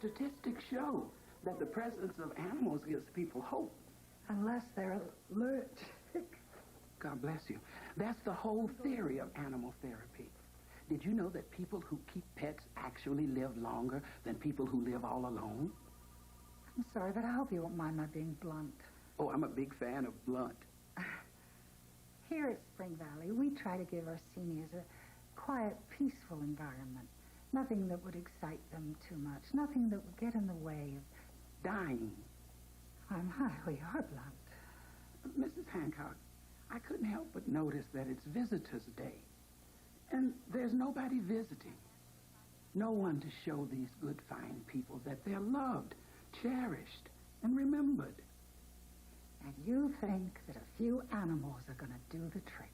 Statistics show that the presence of animals gives people hope. Unless they're allergic. God bless you. That's the whole theory of animal therapy. Did you know that people who keep pets actually live longer than people who live all alone? I'm sorry, but I hope you won't mind my being blunt. Oh, I'm a big fan of blunt. Here at Spring Valley, we try to give our seniors a quiet, peaceful environment. Nothing that would excite them too much. Nothing that would get in the way of dying. We are blunt. Mrs. Hancock, I couldn't help but notice that it's Visitors' Day. And there's nobody visiting. No one to show these good, fine people that they're loved, cherished, and remembered. And you think that a few animals are going to do the trick.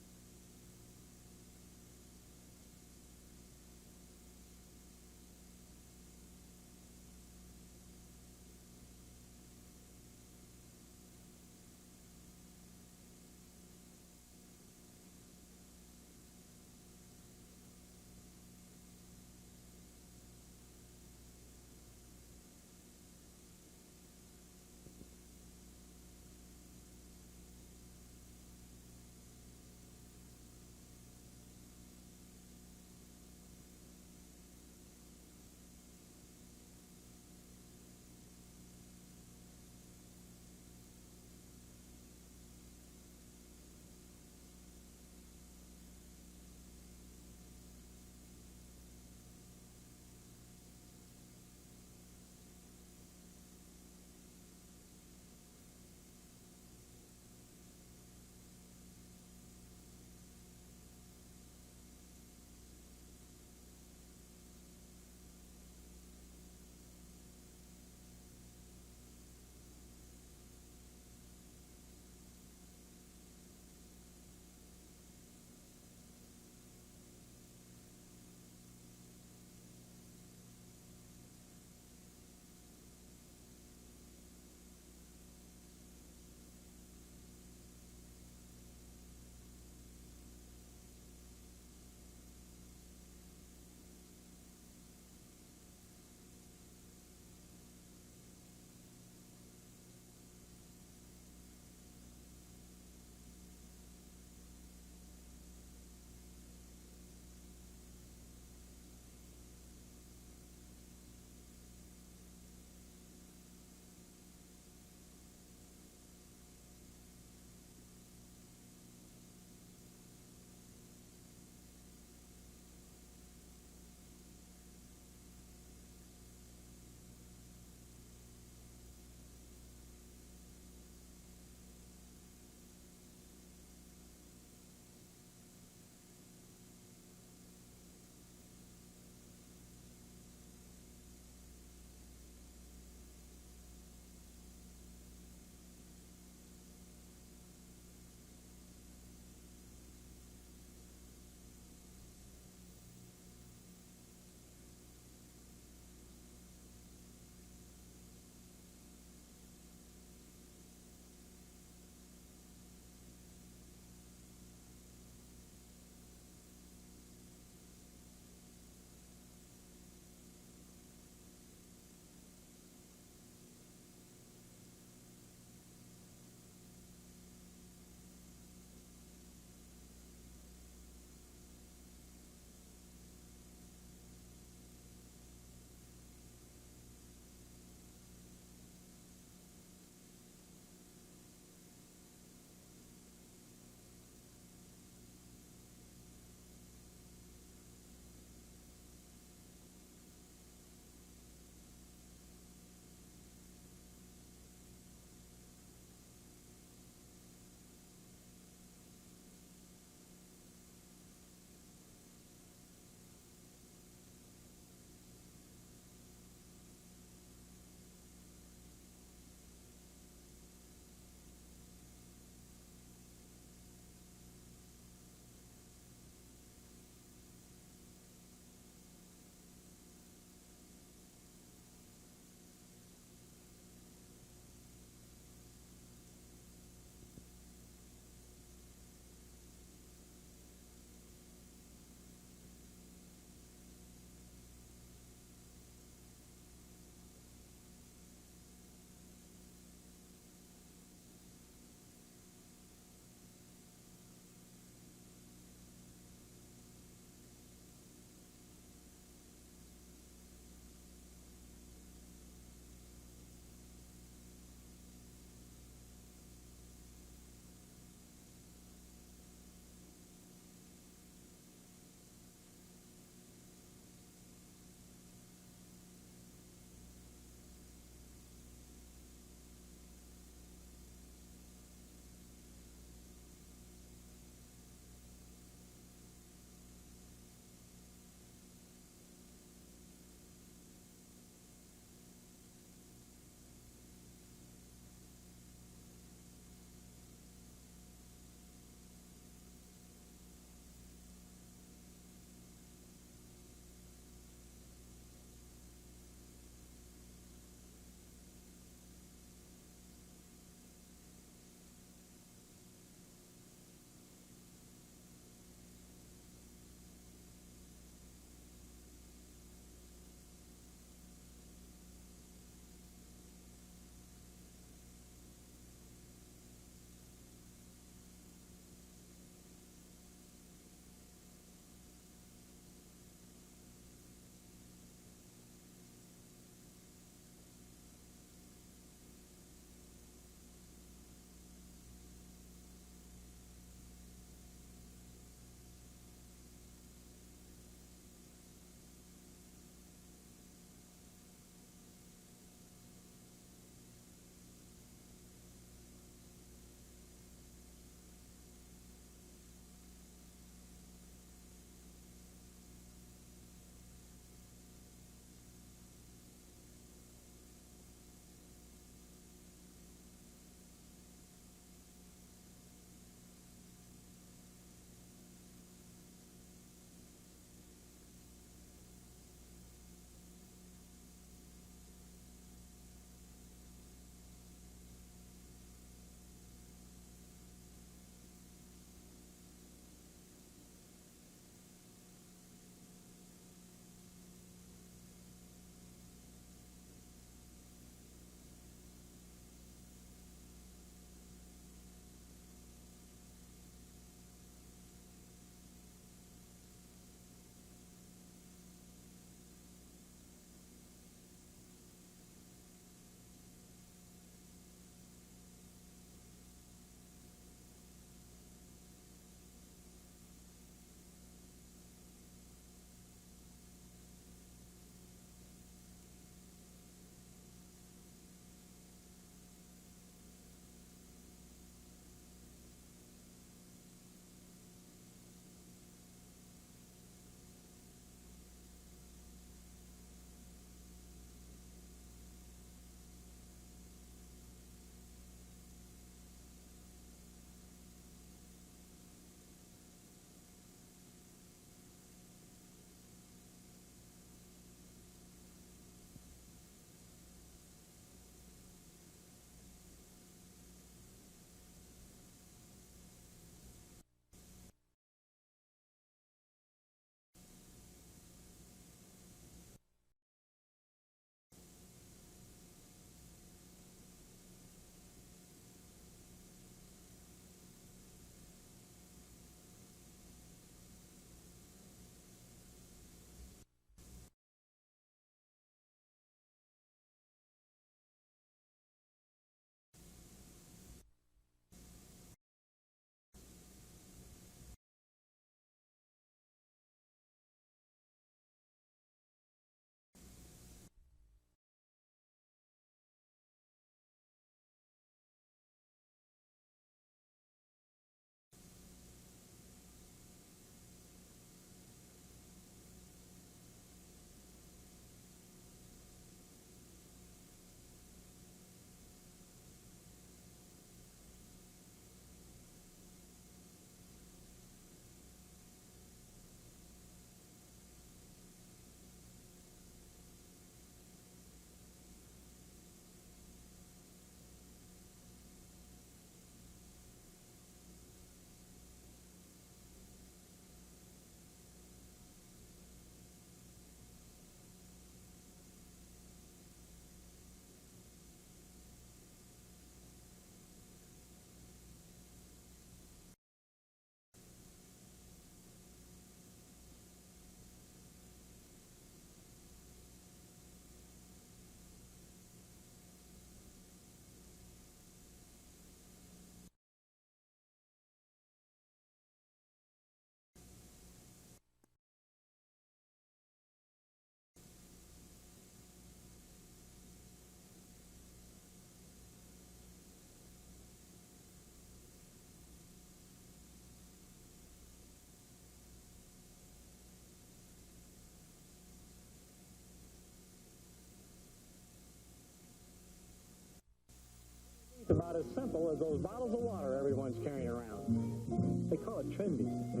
It's about as simple as those bottles of water everyone's carrying around. They call it trendy.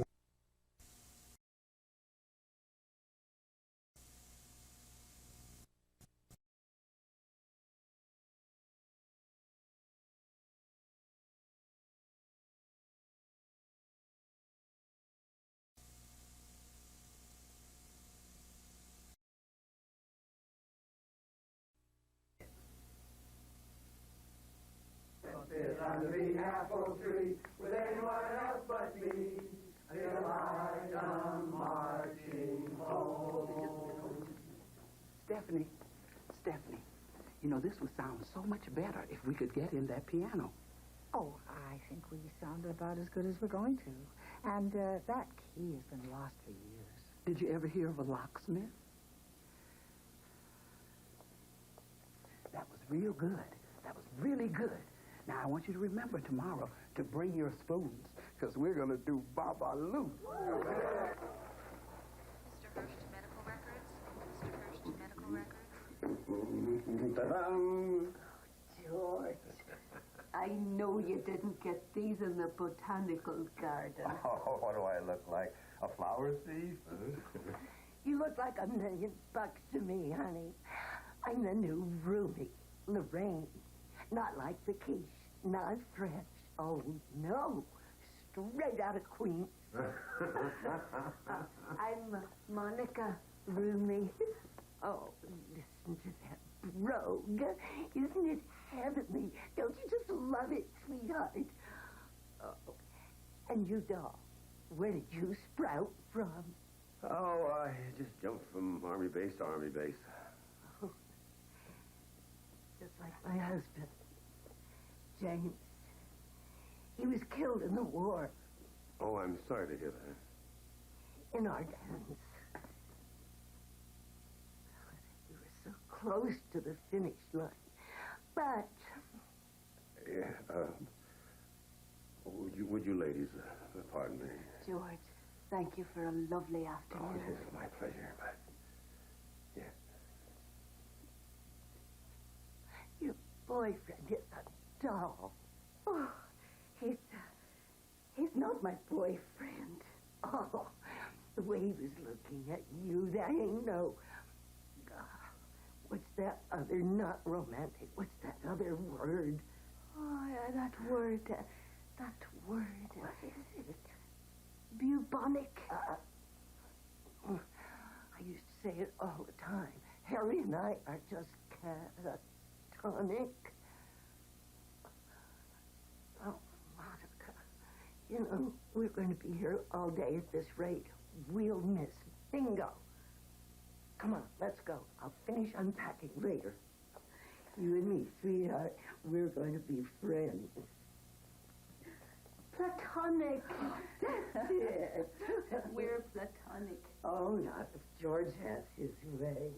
Sit under the apple tree with anyone else but me till I come marching home. Stephanie, you know, this would sound so much better if we could get in that piano. Oh, I think we sound about as good as we're going to. And that key has been lost for years. Did you ever hear of a locksmith? That was real good. That was really good. Now, I want you to remember tomorrow to bring your spoons, because we're going to do Babaloo. Mr. Hurst, medical records. Mr. Hurst, medical records. Ta-dam! George, I know you didn't get these in the botanical garden. Oh, what do I look like? A flower thief? You look like $1 million to me, honey. I'm the new Ruby, Lorraine. Not like the quiche, not French. Oh, no. Straight out of Queens. I'm Monica Rumi. Oh, listen to that brogue. Isn't it heavenly? Don't you just love it, sweetheart? Oh, and you, doll, where did you sprout from? Oh, I just jumped from Army base to Army base. Oh, just like my husband, James. He was killed in the war Oh, I'm sorry to hear that. in Ardennes. We were so close to the finish line. But Yeah, would you ladies, pardon me? George, thank you for a lovely Oh, afternoon. it is my pleasure, but... Yeah. Your boyfriend is a doll. Oh, he's not my boyfriend. Oh, the way he was looking at you, that ain't no... What's that other, not romantic, what's that other word? Oh, yeah, that word. What is it? Bubonic. I used to say it all the time. Harry and I are just catatonic. Oh, Monica, you know, we're going to be here all day at this rate. We'll miss bingo. Come on, let's go. I'll finish unpacking later. You and me, sweetheart, we're going to be friends. Platonic. That's it. We're platonic. Oh, not if George has his way.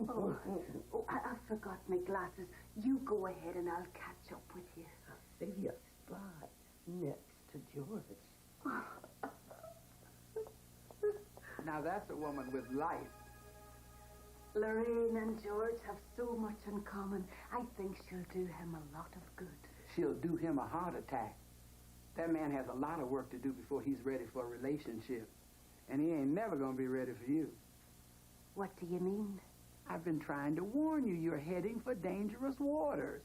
Oh, I forgot my glasses. You go ahead and I'll catch up with you. I'll save you a spot next to George. Now, that's a woman with life. Lorraine and George have so much in common. I think she'll do him a lot of good. She'll do him a heart attack. That man has a lot of work to do before he's ready for a relationship. And he ain't never going to be ready for you. What do you mean? I've been trying to warn you. You're heading for dangerous waters.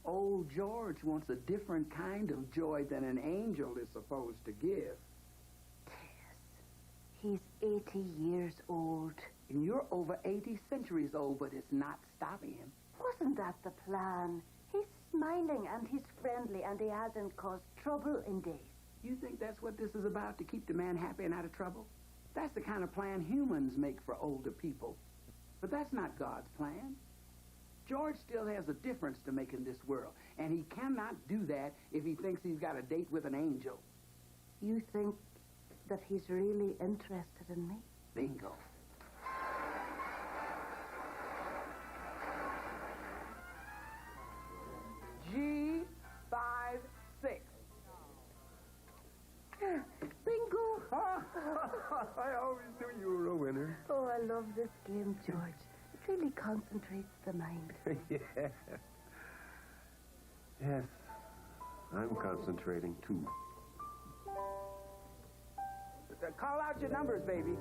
Old George wants a different kind of joy than an angel is supposed to give. He's 80 years old. And you're over 80 centuries old, but it's not stopping him. Wasn't that the plan? He's smiling and he's friendly and he hasn't caused trouble in days. You think that's what this is about, to keep the man happy and out of trouble? That's the kind of plan humans make for older people. But that's not God's plan. George still has a difference to make in this world, and he cannot do that if he thinks he's got a date with an angel. You think that he's really interested in me? Bingo. G56. Bingo! I always knew you were a winner. Oh, I love this game, George. It really concentrates the mind. Yeah. Yes, I'm concentrating, too. Call out your numbers, baby.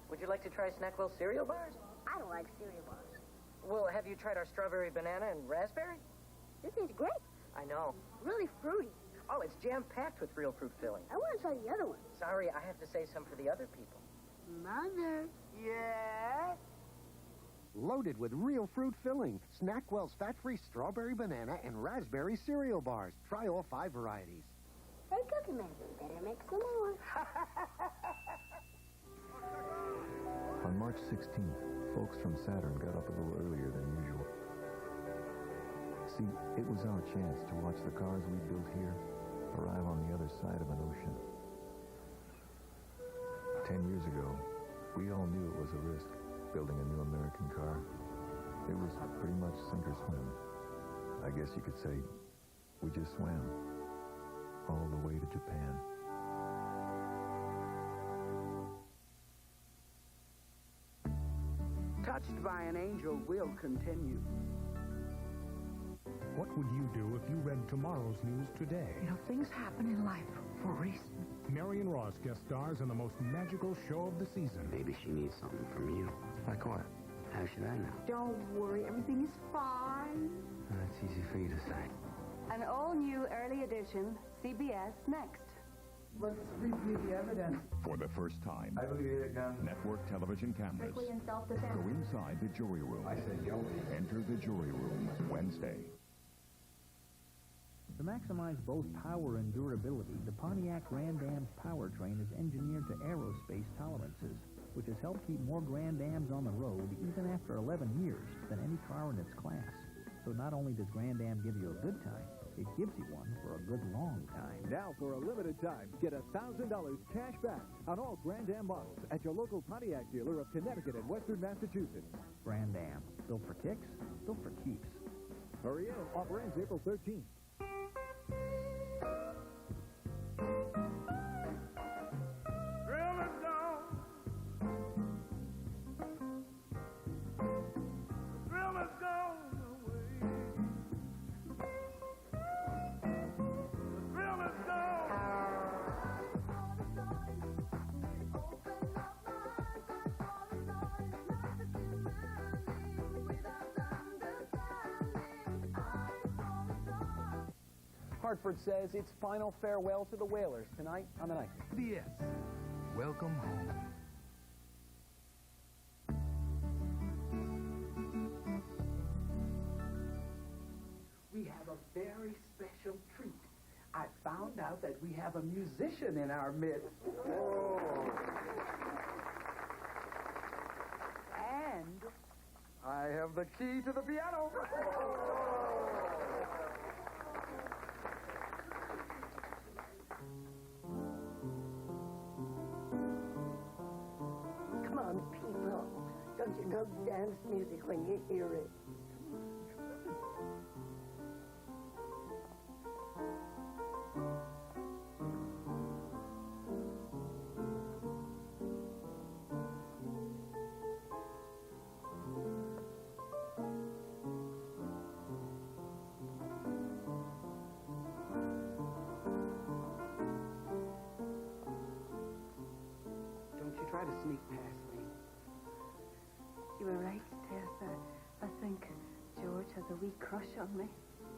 Would you like to try Snackwell cereal bars? I don't like cereal bars. Well, have you tried our strawberry banana and raspberry? This is great. I know. Really fruity. Oh, it's jam-packed with real fruit filling. I want to try the other one. Sorry, I have to say some for the other people. Mother. Yeah? Loaded with real fruit filling. Snackwell's fat-free strawberry banana and raspberry cereal bars. Try all 5 varieties. Hey, Cookie Man, better make some more. On March 16th, folks from Saturn got up a little earlier than usual. See, it was our chance to watch the cars we built here arrive on the other side of an ocean. 10 years ago, we all knew it was a risk, building a new American car. It was pretty much sink or swim. I guess you could say we just swam all the way to Japan. Touched by an Angel will continue. What would you do if you read tomorrow's news today? You know, things happen in life for a reason. Marion Ross guest stars in the most magical show of the season. Maybe she needs something from you. Like what? How should I know? Don't worry, everything is fine. That's easy for you to say. An all-new early edition CBS Next. Let's review the evidence. For the first time, I believe it again. network television cameras Strictly in self-defense. go inside the jury room. I said Joey. Enter the jury room Wednesday. To maximize both power and durability, the Pontiac Grand Am's powertrain is engineered to aerospace tolerances, which has helped keep more Grand Ams on the road even after 11 years than any car in its class. So not only does Grand Am give you a good time, it gives you one for a good long time. Now, for a limited time, get $1,000 cash back on all Grand Am models at your local Pontiac dealer of Connecticut and Western Massachusetts. Grand Am, built for kicks, built for keeps. Hurry in. Offer ends April 13th. Hartford says its final farewell to the Whalers tonight on the night. Yes. Welcome home. We have a very special treat. I found out that we have a musician in our midst. Oh. And I have the key to the piano. Come on, people. Don't you know dance music when you hear it? Try to sneak past me. You were right, Tess. I think George has a wee crush on me.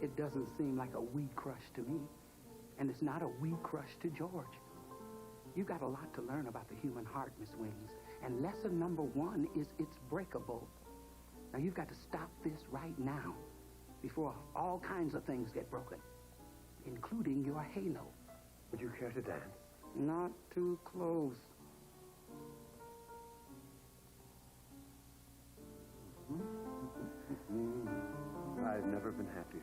It doesn't seem like a wee crush to me. And it's not a wee crush to George. You've got a lot to learn about the human heart, Miss Wings. And lesson number 1 is it's breakable. Now, you've got to stop this right now before all kinds of things get broken, including your halo. Would you care to dance? Not too close. I've never been happier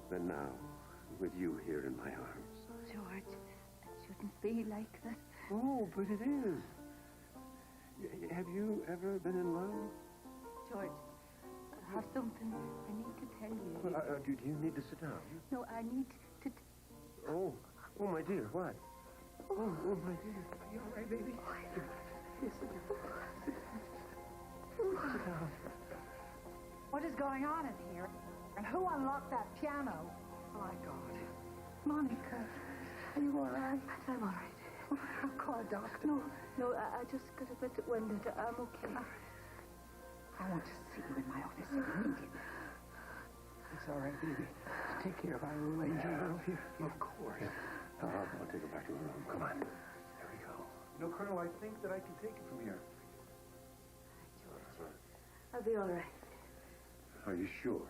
than now, with you here in my arms. George, it shouldn't be like this. Oh, but it is. Have you ever been in love? George, I have something I need to tell you. Well, do you need to sit down? No, I need to... Oh, my dear, what? Oh, my dear. Are you all right, baby? Yes, sit down. What is going on in here? And who unlocked that piano? My God. Monica, Are you all right? I'm all right. I'll call a doctor. No, I just got a bit winded. I'm okay. I want to see you in my office immediately. It's all right, baby. Take care of our little angel girl here. Of course. I'll take her back to her room. Come on. There we go. You know, Colonel, I think that I can take it from here. George, I'll be all right. Are you sure?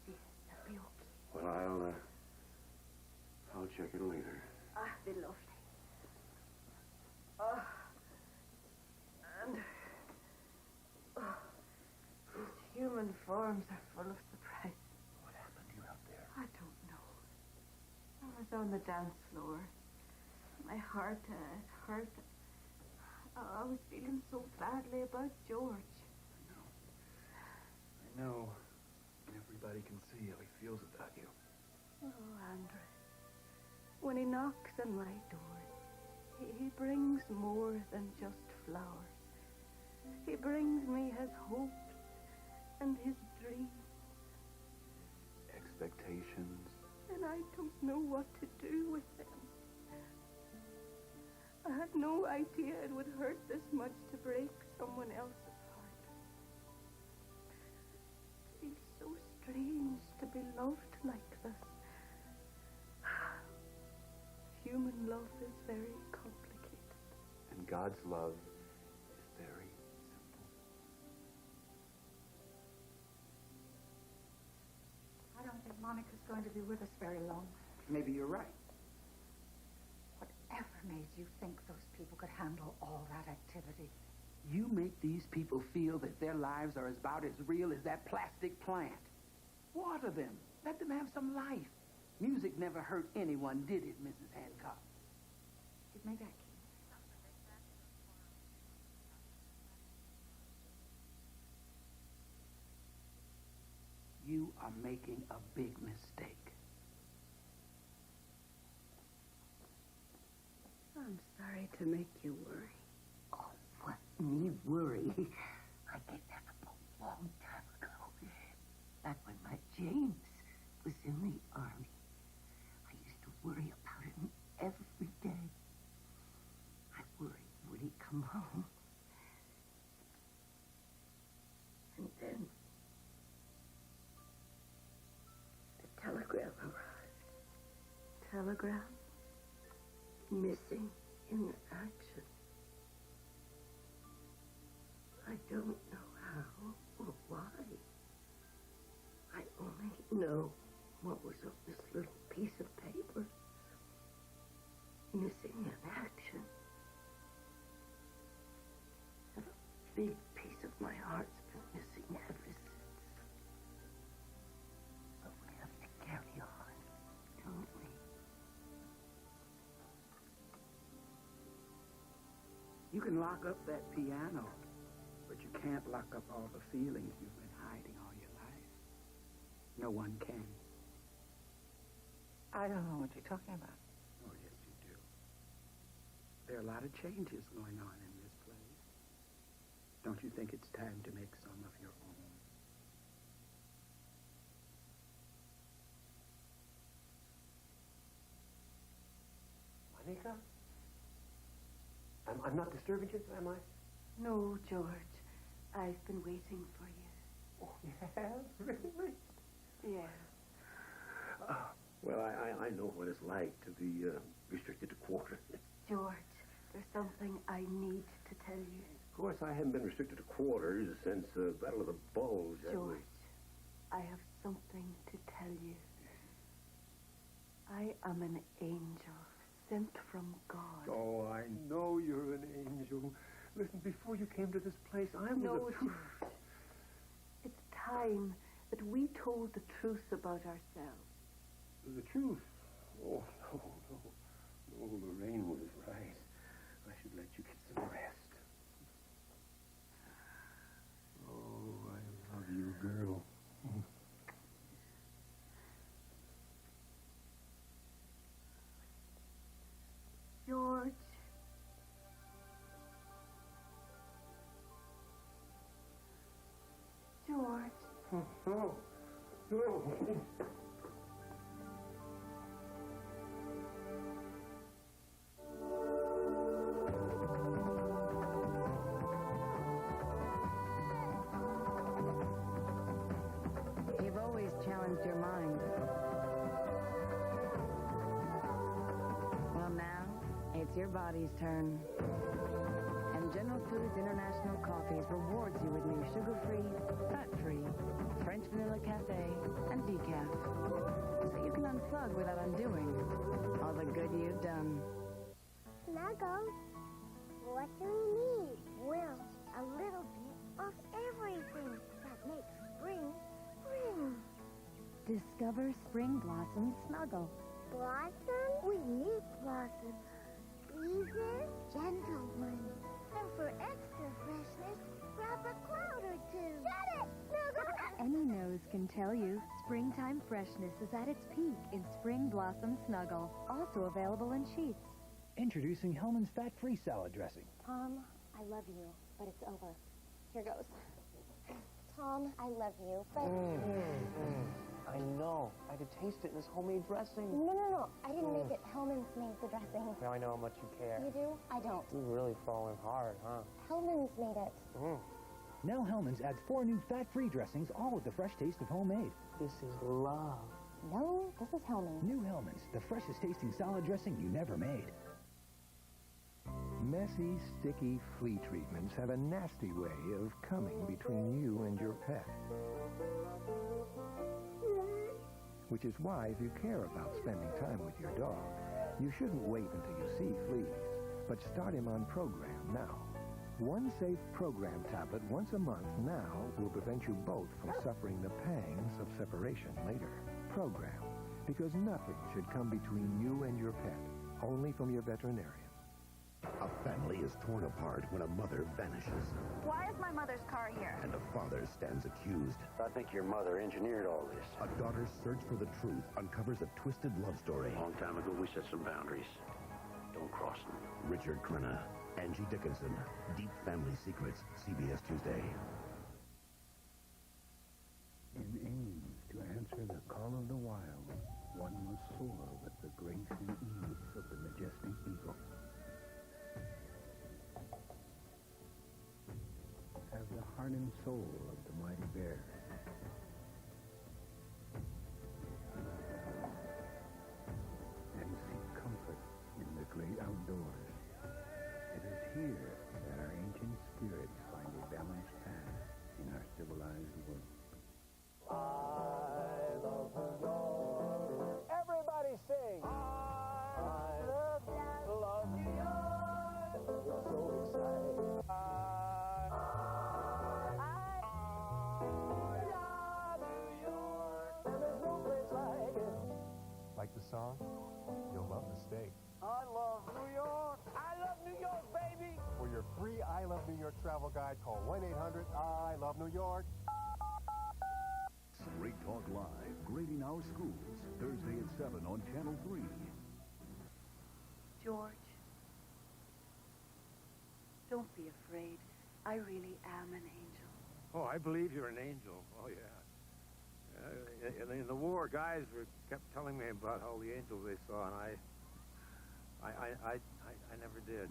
Yes, I'll be okay. Well, I'll check it later. Be lovely. These human forms are full of surprise. What happened to you out there? I don't know. I was on the dance floor. My heart hurt. I was feeling so badly about George. I know. Everybody can see how he feels about you. Oh, Andre. When he knocks on my door, he brings more than just flowers. He brings me his hopes and his dreams. Expectations. And I don't know what to do with them. I had no idea it would hurt this much to break someone else's heart. It feels so strange to be loved like this. Human love is very complicated. And God's love is very simple. I don't think Monica's going to be with us very long. Maybe you're right. Whatever made you think those people could handle all that activity? You make these people feel that their lives are about as real as that plastic plant. Water them. Let them have some life. Music never hurt anyone, did it, Mrs. Hancock? Give me that key. You are making a big mistake. I'm sorry to make you worry. Oh, what me worry? I gave that up a long time ago. Back when my James was in the army. I used to worry about him every day. I worried, would he come home? And then the telegram arrived. Telegram? Missing in action. I don't know how or why. I only know what was on this little piece of paper. Missing in action. And a big piece of my heart's been missing ever since. But we have to carry on, don't we? You can lock up that piano, but you can't lock up all the feelings you've been hiding all your life. No one can. I don't know what you're talking about. Oh, yes, you do. There are a lot of changes going on in this place. Don't you think it's time to make some of your own? Monica? I'm not disturbing you, am I? No, George. I've been waiting for you. Oh, yes? Really? Yeah. Well, I know what it's like to be restricted to quarters. George, there's something I need to tell you. Of course, I haven't been restricted to quarters since the Battle of the Bulge. George, I have something to tell you. I am an angel sent from God. Oh, I know you're an angel. Listen, before you came to this place, I was No, a... George. It's time that we told the truth about ourselves. The truth? Oh, no. No, Lorraine was right. I should let you get some rest. Oh, I love you, girl. You're You've always challenged your mind. Well, now, it's your body's turn. And General Foods International Coffees rewards you with new sugar-free, fat-free, French vanilla cafe, and decaf. So you can unplug without undoing all the good you've done. Snuggle, what do we need? Well, a little bit of everything that makes spring, spring. Discover Spring Blossom Snuggle. Blossom? We need blossom. Breezes? Gentle ones. And for extra freshness, grab a cloud or two. Get it! Snuggle! Any nose can tell you springtime freshness is at its peak in Spring Blossom Snuggle. Also available in sheets. Introducing Hellman's fat-free salad dressing. Tom, I love you, but it's over. Here goes. Tom, I love you, but... I know. I had to taste it in this homemade dressing. No. I didn't make it. Hellman's made the dressing. Now I know how much you care. You do? I don't. You're really falling hard, huh? Hellman's made it. Now Hellman's adds 4 new fat-free dressings, all with the fresh taste of homemade. This is love. No, this is Hellman's. New Hellman's, the freshest tasting salad dressing you never made. Messy, sticky flea treatments have a nasty way of coming between you and your pet. Which is why, if you care about spending time with your dog, you shouldn't wait until you see fleas, but start him on Program now. One safe Program tablet once a month now will prevent you both from suffering the pangs of separation later. Program, because nothing should come between you and your pet, only from your veterinarian. A family is torn apart when a mother vanishes Why is my mother's car here? and a father stands accused. I think your mother engineered all this. A daughter's search for the truth uncovers a twisted love story. A long time ago, we set some boundaries. Don't cross them. Richard Crenna, Angie Dickinson, Deep Family Secrets, CBS Tuesday. In aims to answer the call of the wild, one must soar with the grace and ease of the majestic eagle. Have the heart and soul of the mighty bear. And seek comfort in the great outdoors. It is here that our ancient spirits find a balanced path in our civilized world. Everybody sing. I love New York. So excited. Like the song? You'll love the steak. I love New York. I love New York, baby. For your free I Love New York travel guide, call 1-800-I-LOVE-NEW-YORK. Straight Talk Live, Grading Our Schools, Thursday at 7 on Channel 3. George, don't be afraid. I really am an angel. Oh, I believe you're an angel. Oh, yeah. In the war, guys kept telling me about all the angels they saw, and I never did.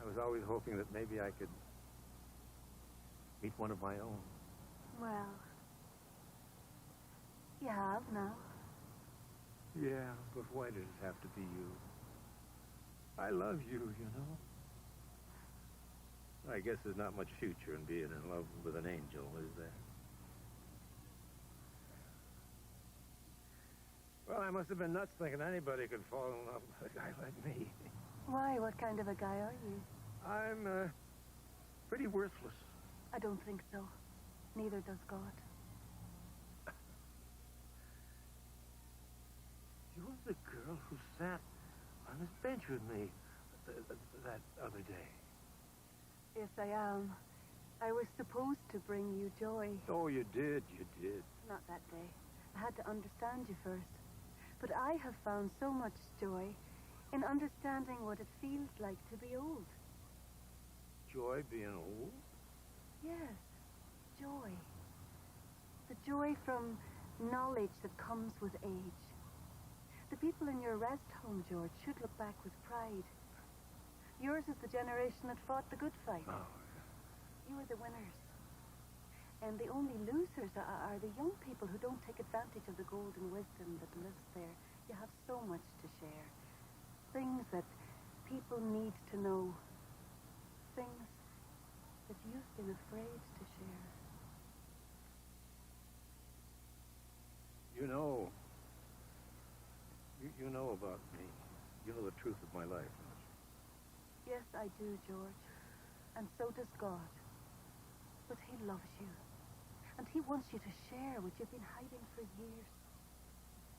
I was always hoping that maybe I could meet one of my own. Well, you have now. Yeah, but why did it have to be you? I love you, you know. I guess there's not much future in being in love with an angel, is there? Well, I must have been nuts thinking anybody could fall in love with a guy like me. Why? What kind of a guy are you? I'm, pretty worthless. I don't think so. Neither does God. You were the girl who sat on this bench with me that other day. Yes, I am. I was supposed to bring you joy. Oh, you did. Not that day. I had to understand you first. But I have found so much joy in understanding what it feels like to be old. Joy being old? Yes, joy. The joy from knowledge that comes with age. The people in your rest home, George, should look back with pride. Yours is the generation that fought the good fight. Oh. You are the winners. And the only losers are the young people who don't take advantage of the golden wisdom that lives there. You have so much to share. Things that people need to know. Things that you've been afraid to share. You know... You know about me. You know the truth of my life, don't you? Yes, I do, George. And so does God. But he loves you. And he wants you to share what you've been hiding for years.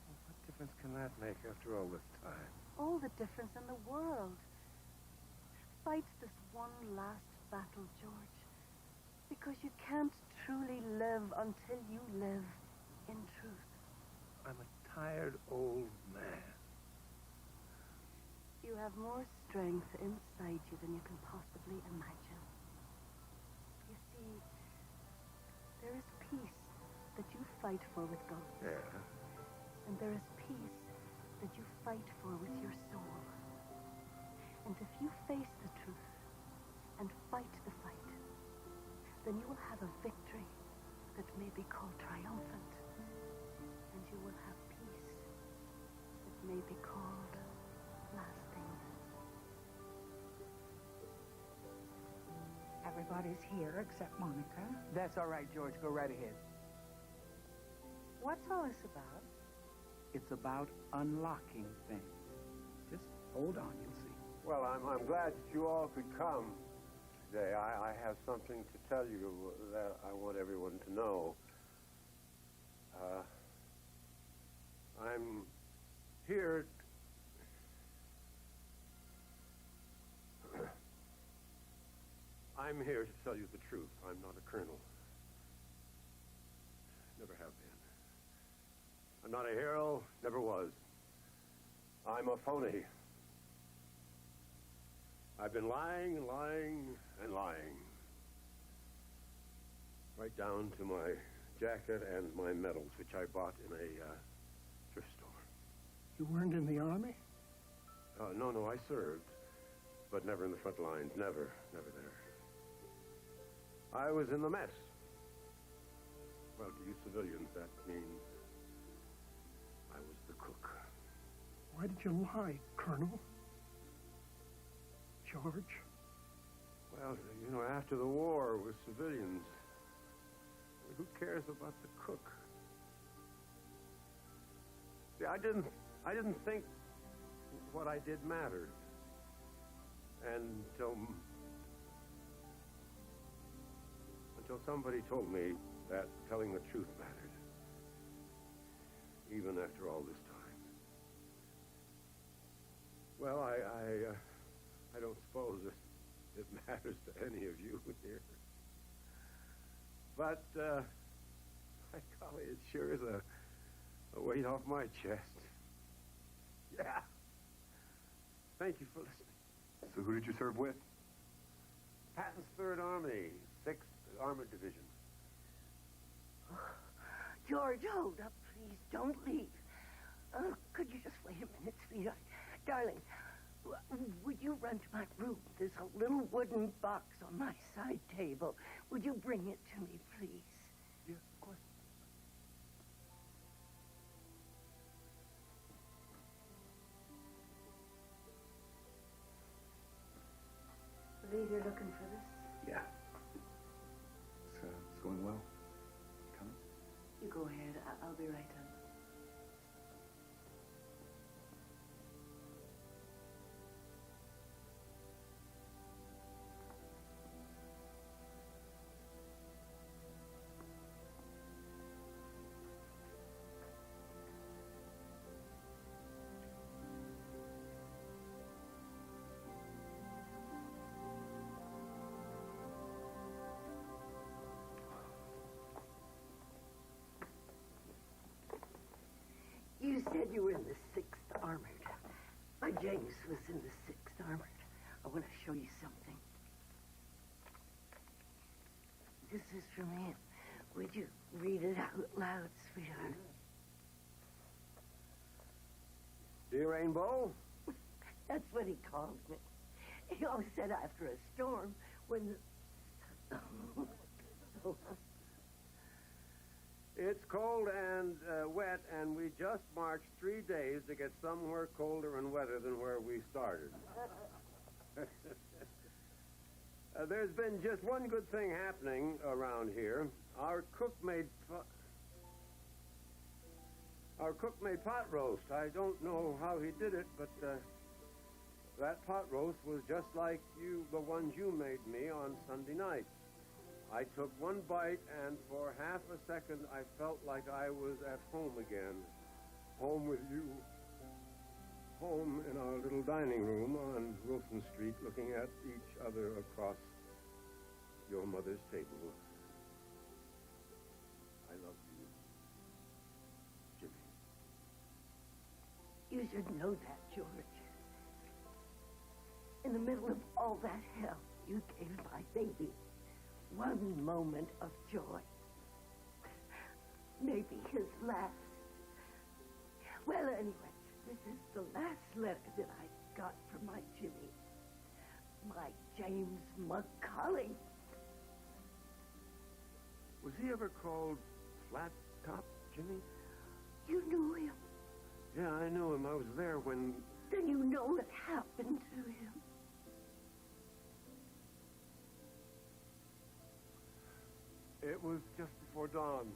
Well, what difference can that make after all this time? All the difference in the world. Fight this one last battle, George. Because you can't truly live until you live in truth. I'm a tired old man. You have more strength inside you than you can possibly imagine. You see, there is peace that you fight for with God. Yeah. And there is peace that you fight for with your soul. And if you face the truth and fight the fight, then you will have a victory that may be called triumphant. And you will have peace that may be called lasting. Everybody's here except Monica. That's all right, George. Go right ahead. What's all this about? It's about unlocking things. Just hold on, you'll see. Well, I'm glad that you all could come today. I have something to tell you that I want everyone to know. I'm here... I'm here to tell you the truth. I'm not a colonel. Never have been. I'm not a hero, never was. I'm a phony. I've been lying and lying and lying. Right down to my jacket and my medals, which I bought in a thrift store. You weren't in the Army? No, I served. But never in the front lines. Never there. I was in the mess. Well, to you civilians, that means I was the cook. Why did you lie, Colonel? George? Well, you know, after the war with civilians, who cares about the cook? See, I didn't think what I did mattered. Until somebody told me that telling the truth mattered. Even after all this time. Well, I don't suppose it matters to any of you here. But, by golly, it sure is a weight off my chest. Yeah. Thank you for listening. So who did you serve with? Patton's 3rd Army, 6th Armored Division. George, hold up, please. Don't leave. Could you just wait a minute, sweetheart? Darling, would you run to my room? There's a little wooden box on my side table. Would you bring it to me, please? Yeah, of course. Believe you're looking for this? Yeah. It's going well. Coming? You go ahead. I'll be right in. You said you were in the 6th Armored. My James was in the 6th Armored. I want to show you something. This is from him Would you read it out loud, sweetheart? Dear Rainbow? That's what he called me. He always said after a storm when the... It's cold and wet, and we just marched 3 days to get somewhere colder and wetter than where we started. There's been just one good thing happening around here. Our cook made pot roast. I don't know how he did it, but that pot roast was just like the ones you made me on Sunday night. I took one bite, and for half a second, I felt like I was at home again. Home with you. Home in our little dining room on Wilson Street, looking at each other across your mother's table. I love you, Jimmy. You should know that, George. In the middle of all that hell, you gave my baby one moment of joy. Maybe his last. Well, anyway, this is the last letter that I got from my Jimmy. My James Macaulay. Was he ever called Flat Top Jimmy? You knew him. Yeah, I knew him. I was there when... Then you know what happened to him. It was just before dawn.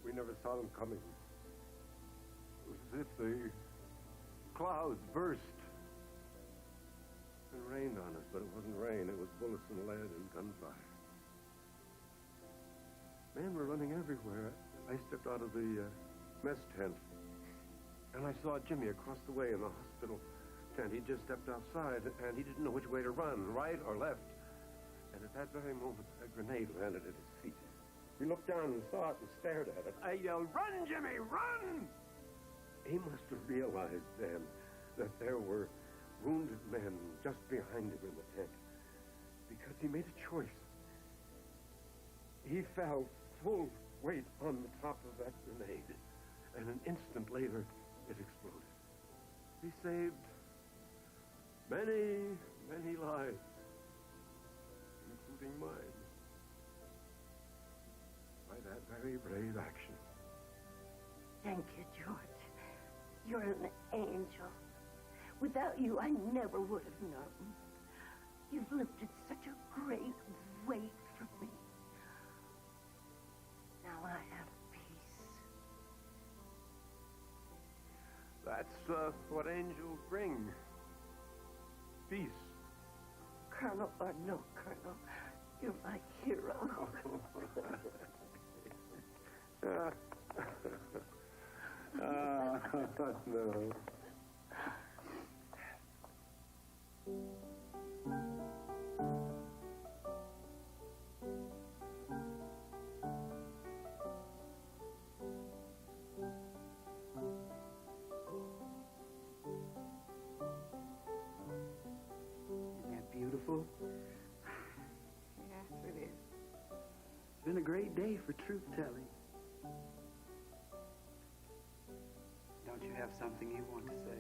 We never saw them coming. It was as if the clouds burst and rained on us, but it wasn't rain. It was bullets and lead and gunfire. Men were running everywhere. I stepped out of the mess tent, and I saw Jimmy across the way in the hospital tent. He just stepped outside, and he didn't know which way to run, right or left. And at that very moment, a grenade landed at his feet. He looked down and saw it and stared at it. I yelled, "Run, Jimmy, run!" He must have realized then that there were wounded men just behind him in the tent, because he made a choice. He fell full weight on the top of that grenade, and an instant later, it exploded. He saved many, many lives, including mine, by that very brave action. Thank you, George. You're an angel. Without you, I never would have known. You've lifted such a great weight from me. Now I have peace. That's what angels bring. Peace. Colonel or no Colonel, you're my hero. No. Isn't that beautiful? Yes, it is. It's been a great day for truth-telling. Don't you have something you want to say?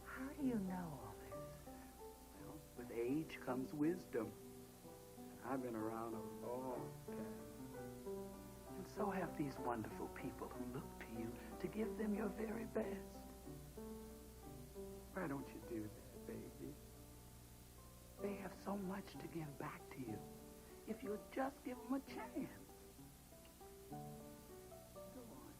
How do you know all this? Well, with age comes wisdom. I've been around a long time. And so have these wonderful people who look to you to give them your very best. Why don't you do that, baby? They have so much to give back to you if you'll just give them a chance. Go on.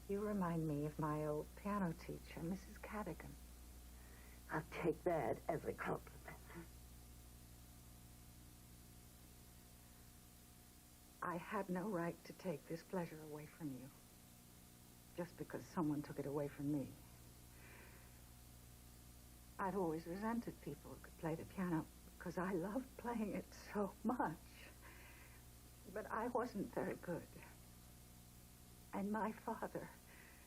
You remind me of my old piano teacher, Mrs. Cadigan. I'll take that as a compliment. I had no right to take this pleasure away from you. just because someone took it away from me. I've always resented people who could play the piano because I loved playing it so much. But I wasn't very good. And my father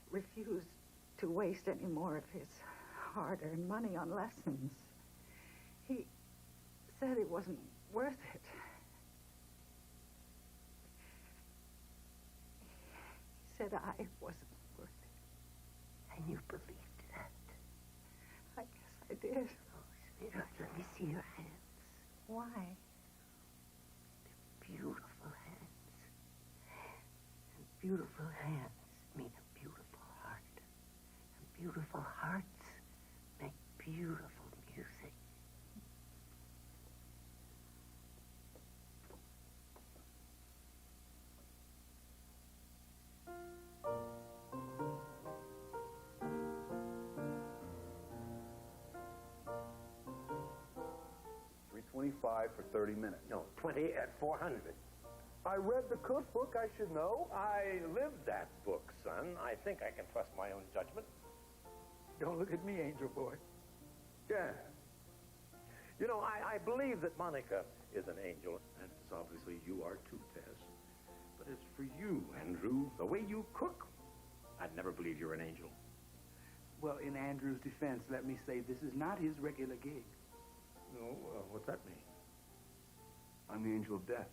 refused to waste any more of his hard-earned money on lessons. He said it wasn't worth it. He said I wasn't worth it. And you believed that? I guess I did. Oh, sweetheart, let me see your hands. Why? They're beautiful hands. And beautiful hands mean a beautiful heart. And beautiful hearts make beautiful music. $3.25 for 30 minutes. No, 20 at 400. I read the cookbook. I should know. I lived that book, son. I think I can trust my own judgment. Don't look at me, Angel Boy. Yeah. You know, I believe that Monica is an angel, and as obviously you are too, Tess. But as for you, Andrew, the way you cook, I'd never believe you're an angel. Well, in Andrew's defense, let me say this is not his regular gig. No, what's that mean? I'm the angel of death.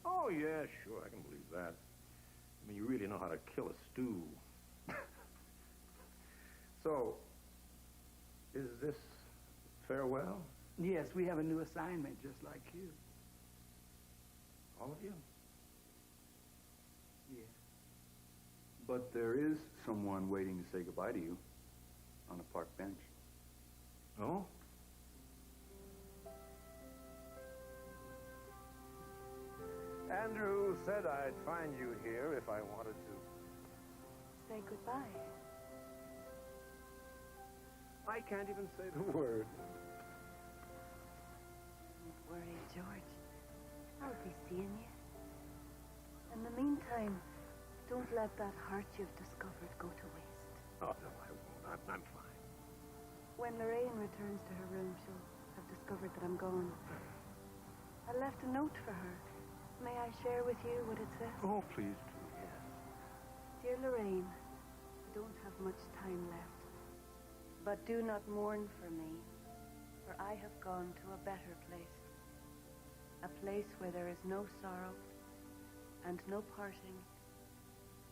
Oh, yeah, sure, I can believe that. I mean, you really know how to kill a stew. So, is this farewell? Yes, we have a new assignment just like you. All of you? Yeah. But there is someone waiting to say goodbye to you on a park bench. Oh? Andrew said I'd find you here if I wanted to. Say goodbye. I can't even say the word. Don't worry, George. I'll be seeing you. In the meantime, don't let that heart you've discovered go to waste. Oh, no, I won't. I'm fine. When Lorraine returns to her room, she'll have discovered that I'm gone. I left a note for her. May I share with you what it says? Oh, please do, yes. Dear Lorraine, I don't have much time left. But do not mourn for me, for I have gone to a better place. A place where there is no sorrow and no parting.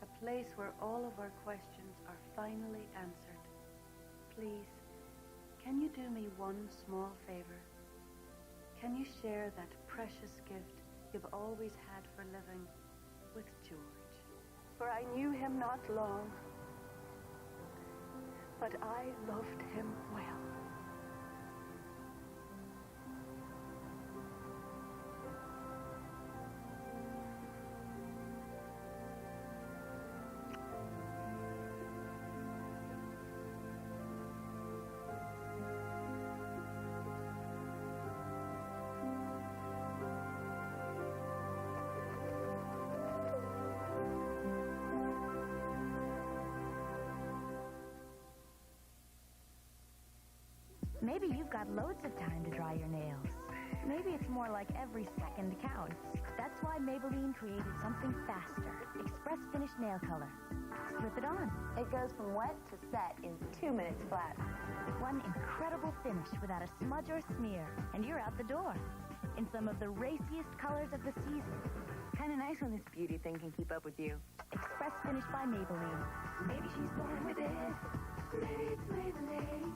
A place where all of our questions are finally answered. Please, can you do me one small favor? Can you share that precious gift you've always had for living with George? For I knew him not long, but I loved him well. Maybe you've got loads of time to dry your nails. Maybe it's more like every second counts. That's why Maybelline created something faster. Express Finish Nail Color. Slip it on. It goes from wet to set in 2 minutes flat. One incredible finish without a smudge or smear, and you're out the door. In some of the raciest colors of the season. Kind of nice when this beauty thing can keep up with you. Express Finish by Maybelline. Maybe she's born with it. It's Maybelline.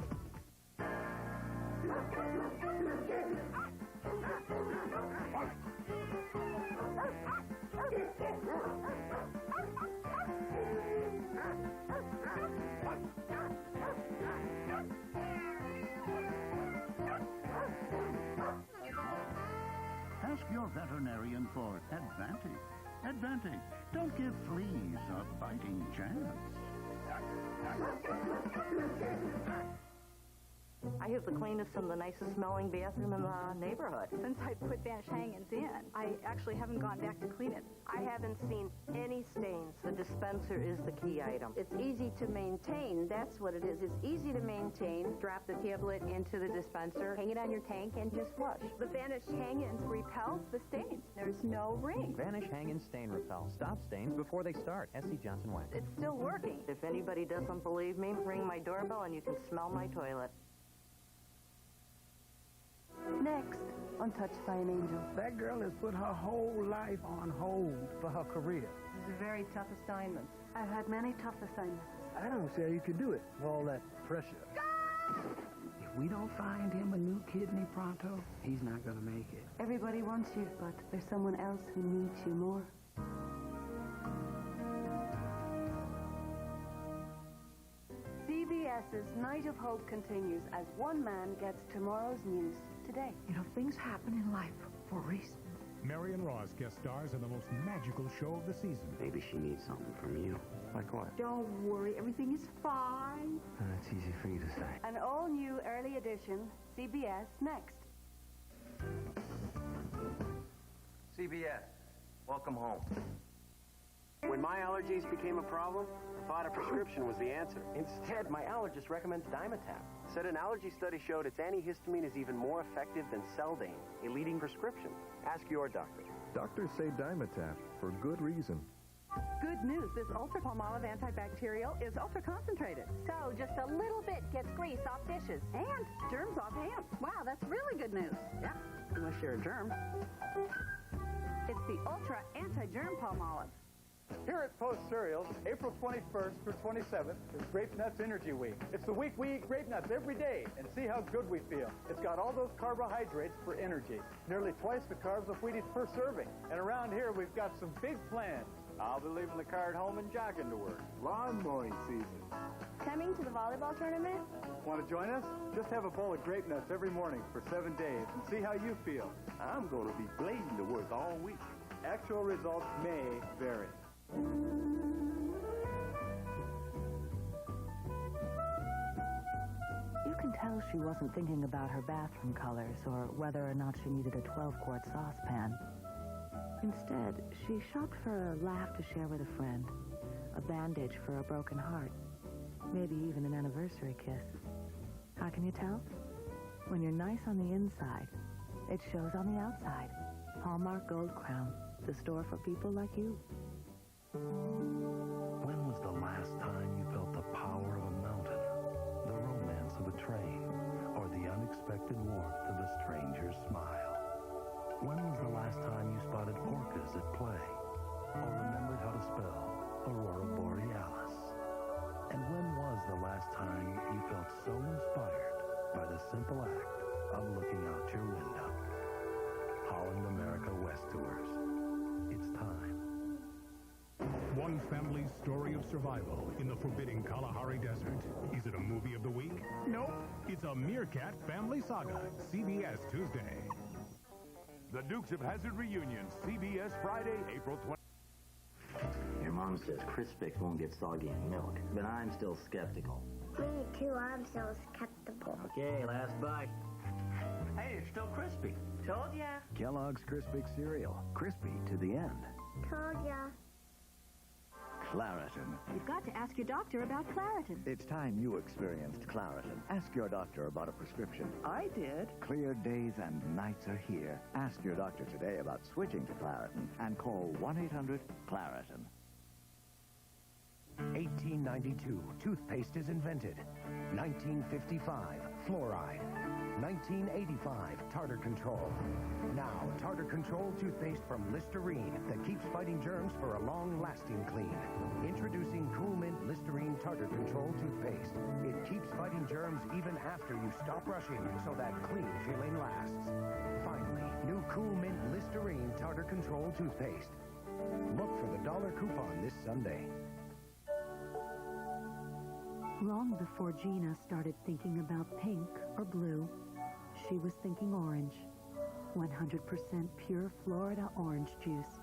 Ask your veterinarian for Advantage. Advantage. Don't give fleas a biting chance. I have the cleanest and the nicest smelling bathroom in the neighborhood. Since I put Vanish hang-ins in, I actually haven't gone back to clean it. I haven't seen any stains. The dispenser is the key item. It's easy to maintain. That's what it is. It's easy to maintain. Drop the tablet into the dispenser, hang it on your tank, and just flush. The Vanish hang-ins repels the stains. There's no ring. Vanish hang-in stain repel. Stop stains before they start. S.C. Johnson Wax. It's still working. If anybody doesn't believe me, ring my doorbell and you can smell my toilet. Next, untouched by an angel. That girl has put her whole life on hold for her career. This is a very tough assignment. I've had many tough assignments. I don't see how you could do it with all that pressure. If we don't find him a new kidney pronto, he's not going to make it. Everybody wants you, but there's someone else who needs you more. CBS's Night of Hope continues as one man gets tomorrow's news today. You know, things happen in life for reasons. Marion Ross guest stars in the most magical show of the season. Maybe she needs something from you. Like what? Don't worry, everything is fine. That's easy for you to say. An all-new early edition, CBS Next. CBS, welcome home. When my allergies became a problem, I thought a prescription was the answer. Instead, my allergist recommends Dimetapp. Said an allergy study showed its antihistamine is even more effective than Seldane, a leading prescription. Ask your doctor. Doctors say Dimetapp for good reason. Good news, this ultra-palmolive antibacterial is ultra-concentrated. So just a little bit gets grease off dishes. And germs off hands. Wow, that's really good news. Yeah, unless you're a germ. It's the Ultra Anti-Germ Palmolive. Here at Post Cereals, April 21st through 27th is Grape Nuts Energy Week. It's the week we eat grape nuts every day and see how good we feel. It's got all those carbohydrates for energy, nearly twice the carbs of Wheaties per serving. And around here, we've got some big plans. I'll be leaving the car at home and jogging to work. Lawn mowing season. Coming to the volleyball tournament? Want to join us? Just have a bowl of grape nuts every morning for 7 days and see how you feel. I'm going to be blazing to work all week. Actual results may vary. You can tell she wasn't thinking about her bathroom colors or whether or not she needed a 12-quart saucepan. Instead, she shopped for a laugh to share with a friend, a bandage for a broken heart, maybe even an anniversary kiss. How can you tell? When you're nice on the inside, it shows on the outside. Hallmark Gold Crown, the store for people like you. When was the last time you felt the power of a mountain, the romance of a train, or the unexpected warmth of a stranger's smile? When was the last time you spotted orcas at play, or remembered how to spell Aurora Borealis? And when was the last time you felt so inspired by the simple act of looking out your window? Holland America West Tours. It's time. One family's story of survival in the forbidding Kalahari Desert. Is it a movie of the week? Nope. It's a Meerkat family saga. CBS Tuesday. The Dukes of Hazzard reunion. CBS Friday, April 20. Your mom says Crispix won't get soggy in milk, but I'm still skeptical. Me too, I'm so skeptical. Okay, last bite. Hey, it's still crispy. Told ya. Kellogg's Crispix cereal. Crispy to the end. Told ya. Claritin. You've got to ask your doctor about Claritin. It's time you experienced Claritin. Ask your doctor about a prescription. I did. Clear days and nights are here. Ask your doctor today about switching to Claritin and call 1-800-Claritin. 1892, toothpaste is invented. 1955, fluoride. 1985, tartar control. Now, tartar control toothpaste from Listerine that keeps fighting germs for a long-lasting clean. Introducing Cool Mint Listerine Tartar Control toothpaste. It keeps fighting germs even after you stop brushing, so that clean feeling lasts. Finally, new Cool Mint Listerine Tartar Control toothpaste. Look for the $1 coupon this Sunday. Long before Gina started thinking about pink or blue, she was thinking orange. 100% pure Florida orange juice.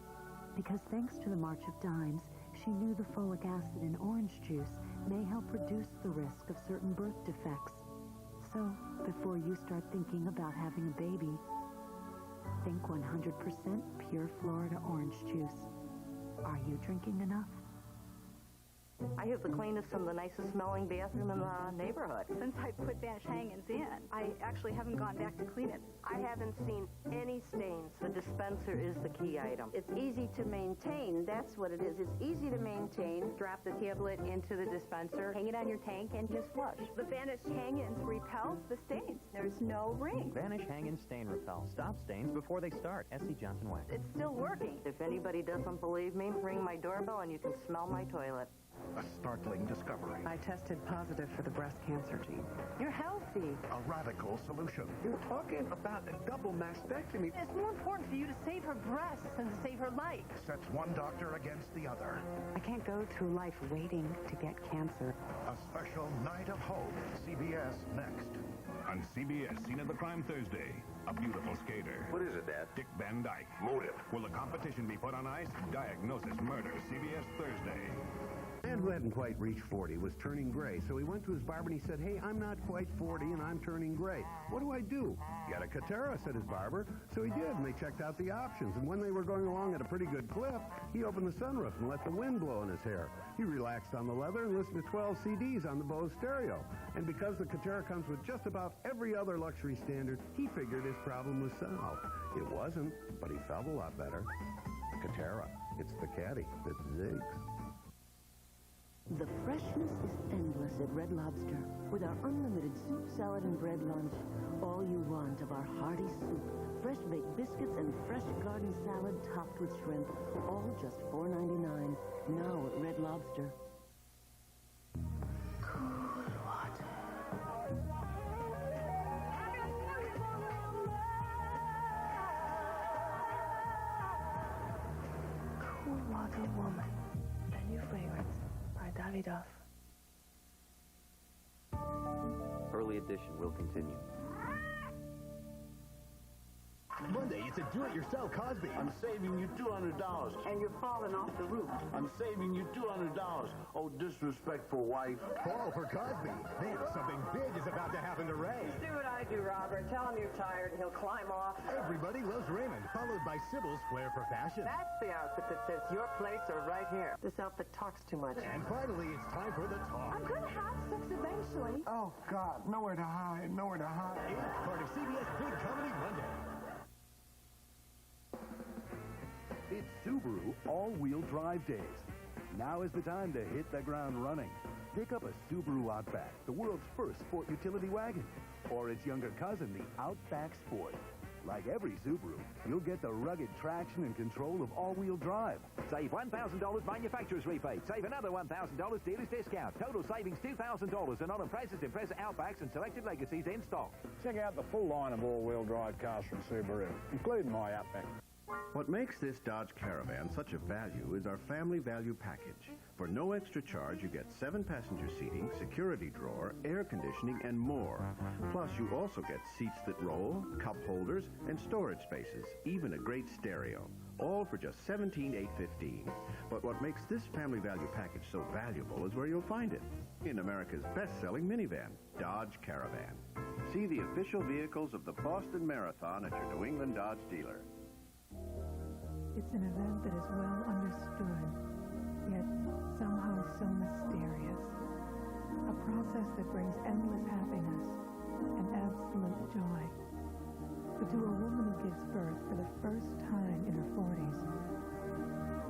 Because thanks to the March of Dimes, she knew the folic acid in orange juice may help reduce the risk of certain birth defects. So, before you start thinking about having a baby, think 100% pure Florida orange juice. Are you drinking enough? I have the cleanest and the nicest smelling bathroom in the neighborhood. Since I put Vanish hangings in, I actually haven't gone back to clean it. I haven't seen any stains. The dispenser is the key item. It's easy to maintain. That's what it is. It's easy to maintain. Drop the tablet into the dispenser, hang it on your tank, and just flush. The Vanish hang-ins repels the stains. There's no ring. Vanish Hang-In Stain Repel. Stop stains before they start. S.C. Johnson Wax. It's still working. If anybody doesn't believe me, ring my doorbell and you can smell my toilet. A startling discovery. I tested positive for the breast cancer gene. You're healthy. A radical solution. You're talking about a double mastectomy. It's more important for you to save her breasts than to save her life. Sets one doctor against the other. I can't go through life waiting to get cancer. A special night of hope. CBS next. On CBS, Scene of the Crime Thursday, a beautiful skater. What is it, Dad? Dick Van Dyke. Motive. Will the competition be put on ice? Diagnosis Murder, CBS Thursday. A man who hadn't quite reached 40 was turning gray, so he went to his barber and he said, "Hey, I'm not quite 40 and I'm turning gray. What do I do?" "Get a Katera," said his barber. So he did, and they checked out the options. And when they were going along at a pretty good clip, he opened the sunroof and let the wind blow in his hair. He relaxed on the leather and listened to 12 CDs on the Bose stereo. And because the Katera comes with just about every other luxury standard, he figured his problem was solved. It wasn't, but he felt a lot better. Katera. It's the caddy that zigs. The freshness is endless at Red Lobster. With our unlimited soup, salad, and bread lunch, all you want of our hearty soup, fresh baked biscuits, and fresh garden salad topped with shrimp, all just $4.99. Now at Red Lobster. Cool water. Cool Water Woman, a new fragrance. Davidoff. Early edition will continue. Monday, it's a do-it-yourself Cosby. I'm saving you $200. And you're falling off the roof. I'm saving you $200. Oh, disrespectful wife. Fall for Cosby. Man, something big is about to happen to Ray. Just do what I do, Robert. Tell him you're tired and he'll climb off. Everybody loves Raymond, followed by Sybil's flair for fashion. That's the outfit that says your plates are right here. This outfit talks too much. And finally, it's time for the talk. I'm going to have sex eventually. Oh, God. Nowhere to hide. Nowhere to hide. It's part of CBS Big Comedy Monday. It's Subaru all-wheel drive days. Now is the time to hit the ground running. Pick up a Subaru Outback, the world's first sport utility wagon, or its younger cousin, the Outback Sport. Like every Subaru, you'll get the rugged traction and control of all-wheel drive. Save $1,000 manufacturer's rebate. Save another $1,000 dealer's discount. Total savings $2,000 and on impressive Outbacks and selected Legacies in stock. Check out the full line of all-wheel drive cars from Subaru, including my Outback. What makes this Dodge Caravan such a value is our family value package. For no extra charge, you get 7-passenger seating, security drawer, air conditioning, and more. Plus, you also get seats that roll, cup holders, and storage spaces, even a great stereo. All for just $17,815. But what makes this family value package so valuable is where you'll find it. In America's best-selling minivan, Dodge Caravan. See the official vehicles of the Boston Marathon at your New England Dodge dealer. It's an event that is well understood, yet somehow so mysterious. A process that brings endless happiness and absolute joy. But to a woman who gives birth for the first time in her 40s,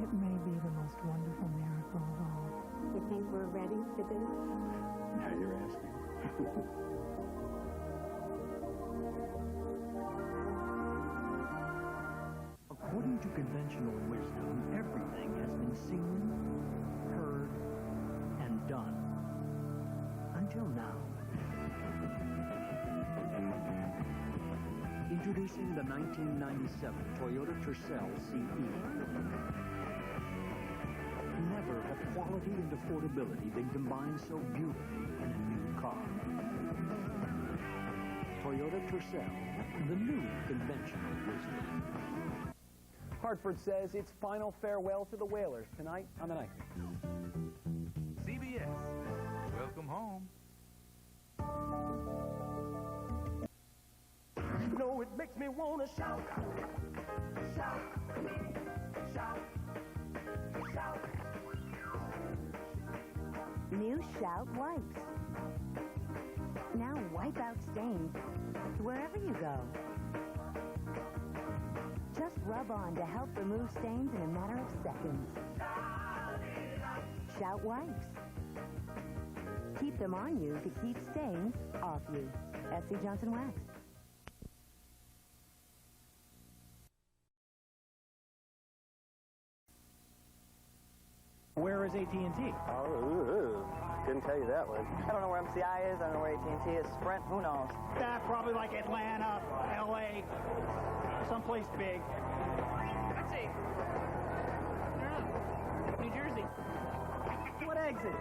it may be the most wonderful miracle of all. You think we're ready for this? Now you're asking. According to conventional wisdom, everything has been seen, heard, and done. Until now. Introducing the 1997 Toyota Tercel CE. Never have quality and affordability been combined so beautifully in a new car. Toyota Tercel, the new conventional wisdom. Hartford says its final farewell to the Whalers tonight on the night. CBS. Welcome home. it makes me want to shout. Shout. Shout. Shout. New Shout Wipes. Now wipe out stains wherever you go. Just rub on to help remove stains in a matter of seconds. Shout Wipes. Keep them on you to keep stains off you. S.C. Johnson Wax. Where is AT&T? Oh, couldn't tell you that one. I don't know where MCI is. I don't know where AT&T is. Sprint, who knows? Probably like Atlanta, L.A., someplace big. Let's see. New Jersey. What exit?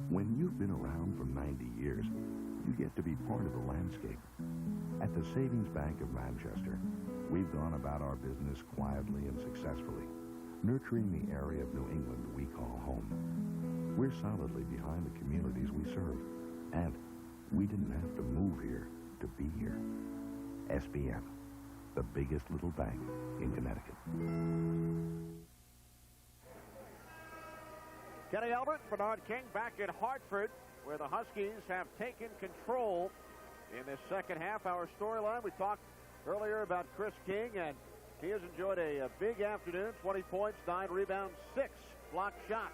When you've been around for 90 years, you get to be part of the landscape. At the Savings Bank of Manchester, we've gone about our business quietly and successfully, nurturing the area of New England we call home. We're solidly behind the communities we serve, and we didn't have to move here to be here. SBM, the biggest little bank in Connecticut. Kenny Albert, Bernard King back in Hartford, where the Huskies have taken control in this second half. Our storyline, we talked earlier about Chris King, and he has enjoyed a big afternoon. 20 points, 9 rebounds, 6 blocked shots.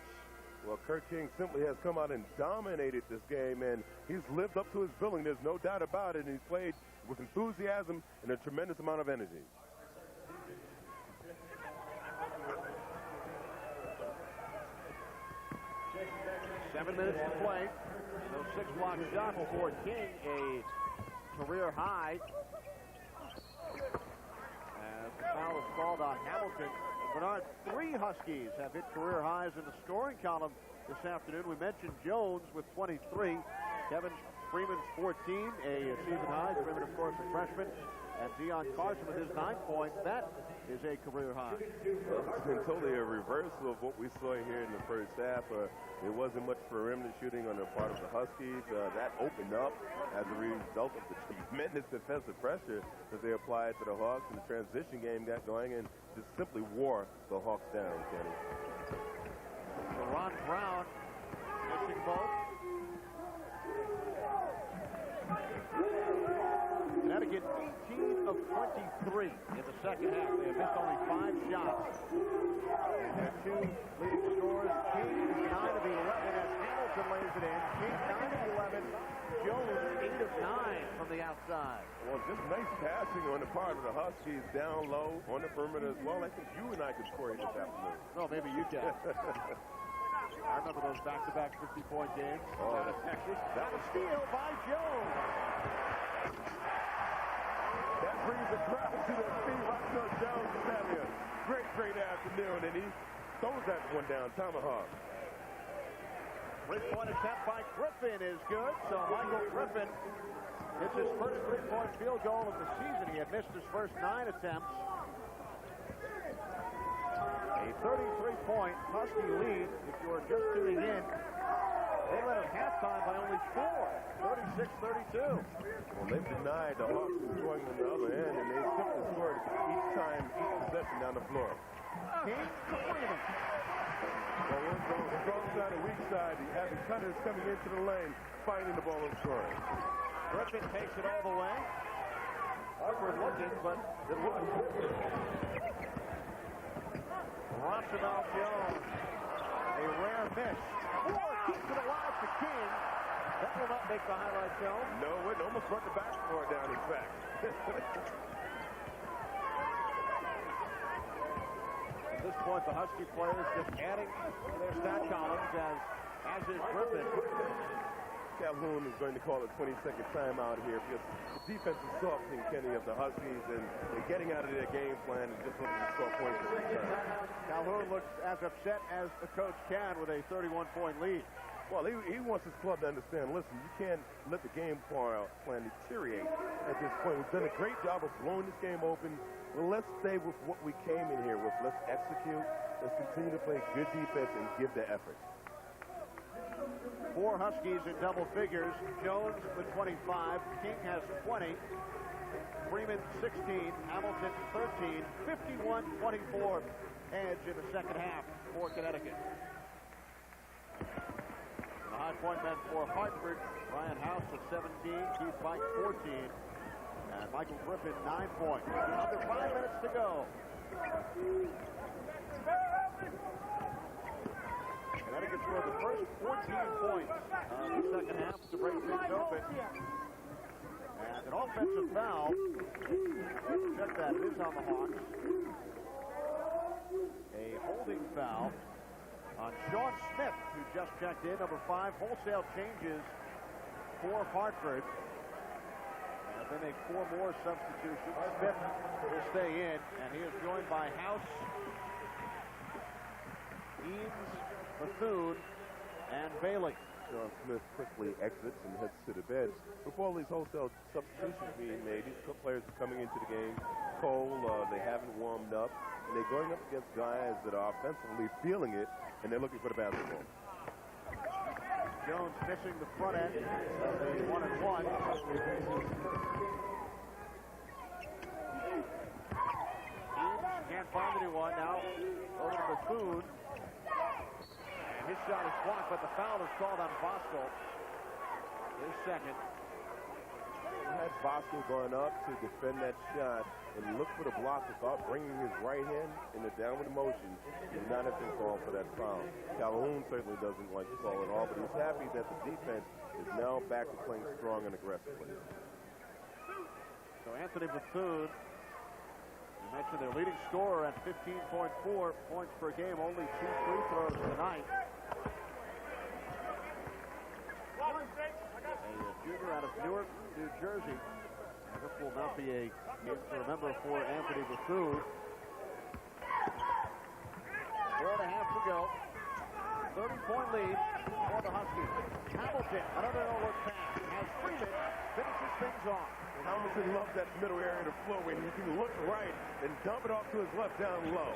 Well, Kurt King simply has come out and dominated this game, and he's lived up to his billing. There's no doubt about it, and he's played with enthusiasm and a tremendous amount of energy. Seven minutes to play. Those 6 blocked shots for King, a career high. As the foul is called on Hamilton. Bernard, 3 Huskies have hit career highs in the scoring column this afternoon. We mentioned Jones with 23. Kevin Freeman's 14, a season high. Freeman, of course, a freshman. And Dion Carson with his 9 points. That is a career high. Well, it's been totally a reversal of what we saw here in the first half. There wasn't much perimeter shooting on the part of the Huskies. That opened up as a result of the tremendous defensive pressure that they applied to the Hawks, and the transition game got going and just simply wore the Hawks down, Kenny. Ron Brown missing both. Connecticut 18 of 23 in the second half. They have missed only 5 shots. Their 2 leading scorers, King is 9 of 11 as Hamilton lays it in. King 9 of 11. Jones 8 of 9 from the outside. Well, just nice passing on the part of the Huskies down low on the perimeter as well. I think you and I could score this afternoon. Well, maybe you can. I remember those back-to-back 50-point games out of Texas. That was steal by Jones. That brings the crowd to their feet. Watch those Jones is having a great afternoon, and he throws that one down. Tomahawk. 3-point attempt by Griffin is good. So Michael Griffin hits his first 3-point field goal of the season. He had missed his first 9 attempts. A 33-point Husky lead. If you're just tuning in, they led at halftime by only 4, 36-32. Well, they've denied the Hawks from scoring on the other end, and they simply scored each time, each possession down the floor. King to Freeman. Well, we're going strong side and weak side. The Abbott Cutters coming into the lane, finding the ball and scoring. Griffin takes it all the way. Awkward looking, but it looks. Rossabelle Jones, a rare miss. Keeps it alive to King. That will not make the highlight film. No, it almost brought the backboard down, in fact. At this point, the Husky players just adding to their stat columns, as is Griffin. Calhoun is going to call a 20-second timeout here because the defense is softening, Kenny, of the Huskies, and they're getting out of their game plan and just looking to score points at the time. Calhoun looks as upset as the coach can with a 31-point lead. Well, he wants his club to understand, listen, you can't let the game plan deteriorate at this point. We've done a great job of blowing this game open. Well, let's stay with what we came in here with. Let's execute. Let's continue to play good defense and give the effort. 4 Huskies in double figures. Jones with 25. King has 20. Freeman 16. Hamilton 13. 51-24 edge in the second half for Connecticut. The high point men for Hartford. Ryan House with 17. Keith Pike 14. And Michael Griffin 9 points. Under 5 minutes to go. Connecticut scored the first 14 points of the second half to break things open. And an offensive foul. Check that. It is on the Hawks. A holding foul on Sean Smith, who just checked in. Number 5, wholesale changes for Hartford. And they make 4 more substitutions. Smith will stay in, and he is joined by House, Eames, Bethune, and Bailey. Sean Smith quickly exits and heads to the bench. Before all these wholesale substitutions being made, these players are coming into the game cold. They haven't warmed up, and they're going up against guys that are offensively feeling it, and they're looking for the basketball. Jones missing the front end of the 1-and-1. Eames can't find anyone. Now over to Bethune. And his shot is blocked, but the foul is called on Bosco. His second. He had Bosco going up to defend that shot and look for the block without bringing his right hand in the downward motion. He did not have to call for that foul. Calhoun certainly doesn't like to call at all, but he's happy that the defense is now back to playing strong and aggressively. So Anthony Bethune, you mentioned their leading scorer at 15.4 points per game, only 2 free throws tonight. A junior out of Newark, New Jersey. And this will not be a game to remember for Anthony Bethune. 4.5 to go. 30-point lead for the Huskies. Hamilton, another no-look pass. Has Freeman, finishes things off. Hamilton loves that middle area to flow in. He can look right and dump it off to his left down low.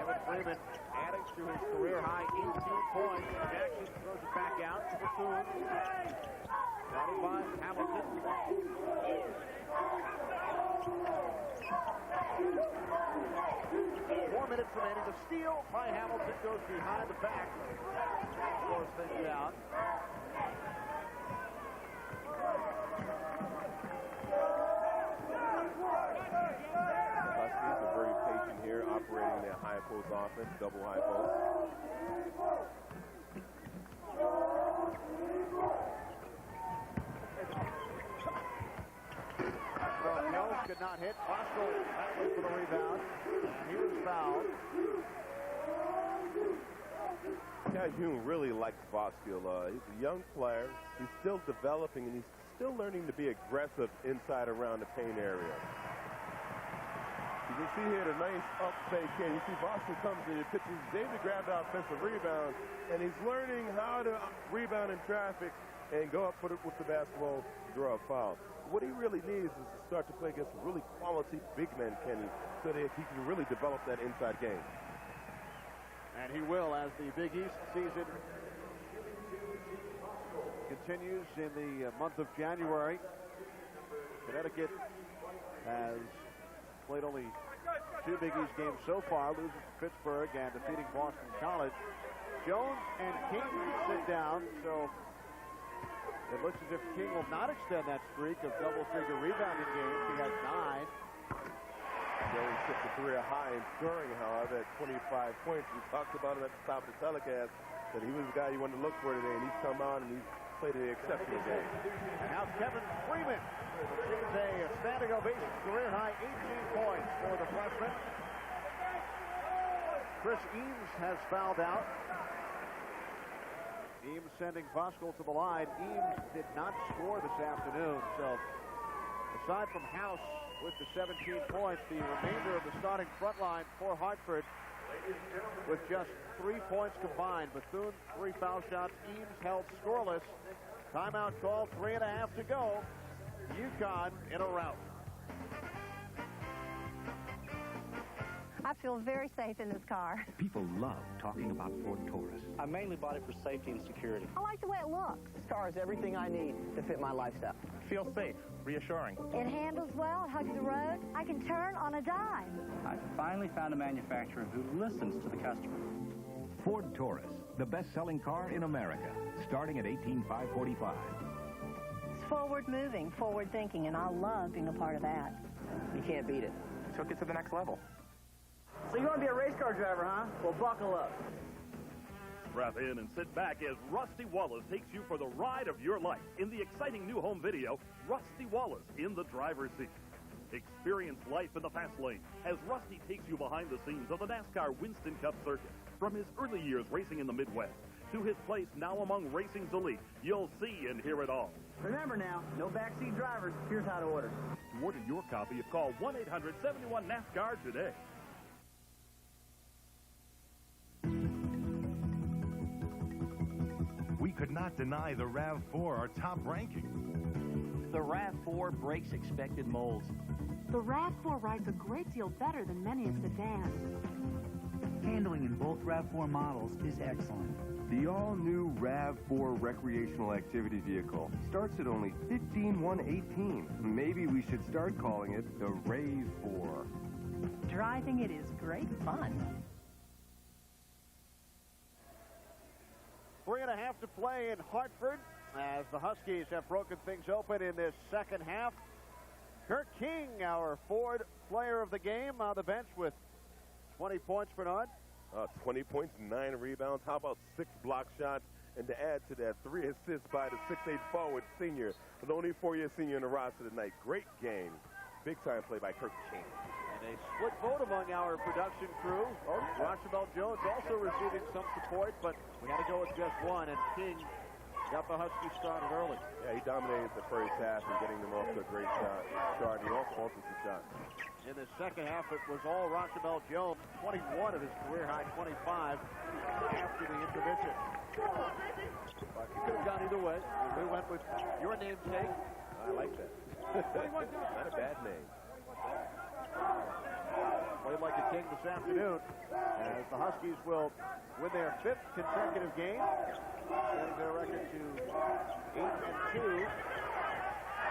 Evan Freeman adding to his career-high 18 points. Jackson throws it back out to Bethune. Guarded by Hamilton. 4 minutes remaining. The steal by Hamilton goes behind the back. Slows things down. Huskies are very patient here, operating their high post offense, double high post. Mills could not hit. Bosco battling for the rebound. And he was fouled. Calhoun really likes Bosco. He's a young player. He's still developing, and he's still learning to be aggressive inside around the paint area. You can see here the nice up fake here. You see Bosco comes in, he pitches David grab the offensive rebound, and he's learning how to rebound in traffic and go up with the basketball to draw a foul. What he really needs is to start to play against really quality big men, Kenny, so that he can really develop that inside game. And he will, as the Big East season continues in the month of January. Connecticut has played only 2 Big East games so far, losing to Pittsburgh and defeating Boston College. Jones and King sit down, so it looks as if King will not extend that streak of double-figure rebounding games. He has 9. Jones hit the career high in scoring, however, at 25 points. We talked about him at the top of the telecast, that he was the guy you wanted to look for today, and he's come out and he's played an exceptional game. And now Kevin Freeman receives a standing ovation, career high 18 points for the freshman. Chris Eames has fouled out. Eames sending Bosco to the line. Eames did not score this afternoon, so aside from House with the 17 points, the remainder of the starting front line for Hartford with just 3 points combined. Bethune, 3 foul shots. Eames held scoreless. Timeout called, 3.5 to go. UConn in a rout. I feel very safe in this car. People love talking about Ford Taurus. I mainly bought it for safety and security. I like the way it looks. This car has everything I need to fit my lifestyle. Feels safe, reassuring. It handles well, it hugs the road. I can turn on a dime. I finally found a manufacturer who listens to the customer. Ford Taurus, the best-selling car in America, starting at $18,545. It's forward-moving, forward-thinking, and I love being a part of that. You can't beat it. Took it to the next level. So you want to be a race car driver, huh? Well, buckle up. Strap in and sit back as Rusty Wallace takes you for the ride of your life in the exciting new home video, Rusty Wallace in the driver's seat. Experience life in the fast lane as Rusty takes you behind the scenes of the NASCAR Winston Cup circuit. From his early years racing in the Midwest to his place now among racing's elite, you'll see and hear it all. Remember now, no backseat drivers. Here's how to order. To order your copy, call 1-800-71-NASCAR today. We could not deny the RAV4 our top ranking. The RAV4 breaks expected molds. The RAV4 rides a great deal better than many a sedan. Handling in both RAV4 models is excellent. The all-new RAV4 recreational activity vehicle starts at only $15,118. Maybe we should start calling it the RAV4. Driving it is great fun. 3.5 to play in Hartford as the Huskies have broken things open in this second half. Kurt King, our Ford player of the game, on the bench with 20 points, Bernard. 20 points, 9 rebounds. How about 6 block shots? And to add to that, 3 assists by the 6'8 forward senior, the only 4-year senior in the roster tonight. Great game. Big-time play by Kurt King. And a split vote among our production crew. Rochabelle Jones also receiving some support, but we had to go with just one, and King got the Huskies started early. Yeah, he dominated the first half and getting them off to a great start. He also some shots. In the second half, it was all Rochabelle Jones, 21 of his career-high 25 after the intermission. But you could have gone either way. We went with your namesake. I like that. Not a bad name. Played like a king this afternoon as the Huskies will win their 5th consecutive game, setting their record to 8-2.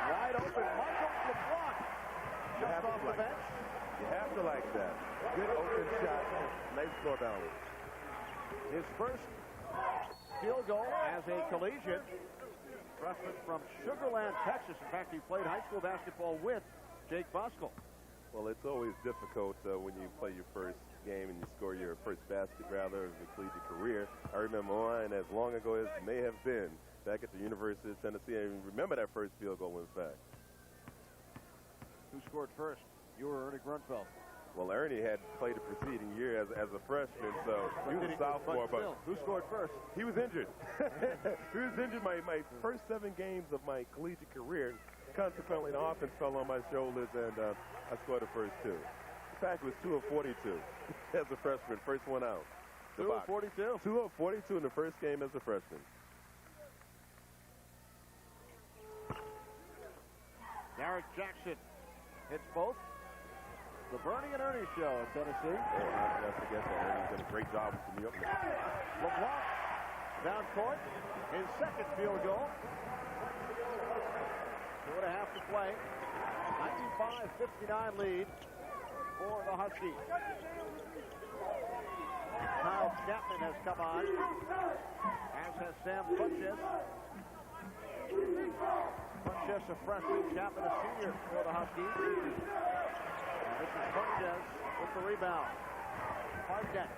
Wide open, Michael LeBlanc just off the bench. You have to like that. Good open shot. Nice score down. His first field goal as a collegiate. Freshman from Sugar Land, Texas. In fact, he played high school basketball with Jake Buskell. Well, it's always difficult when you play your first game and you score your first basket, rather, of your collegiate career. I remember mine as long ago as it may have been, back at the University of Tennessee. I remember that first field goal, in fact. Who scored first? You or Ernie Grunfeld? Well, Ernie had played the preceding year as a freshman, so he was a sophomore. But who scored first? He was injured. He was injured my first 7 games of my collegiate career. Consequently, the offense fell on my shoulders, and I scored the first 2. In fact, it was 2 of 42 as a freshman, first one out. 2 of 42? 2 of 42 in the first game as a freshman. Garrett Jackson hits both. The Bernie and Ernie show in Tennessee. Oh, I forget that. Ernie's done a great job with New York. LeBlanc down court. His second field goal. 2.5 to play. 95-59 lead for the Huskies. Kyle Chapman has come on, as has Sam Funches. Funches, a freshman, Chapman, a senior for the Huskies. And this is Funches with the rebound. Hardneck.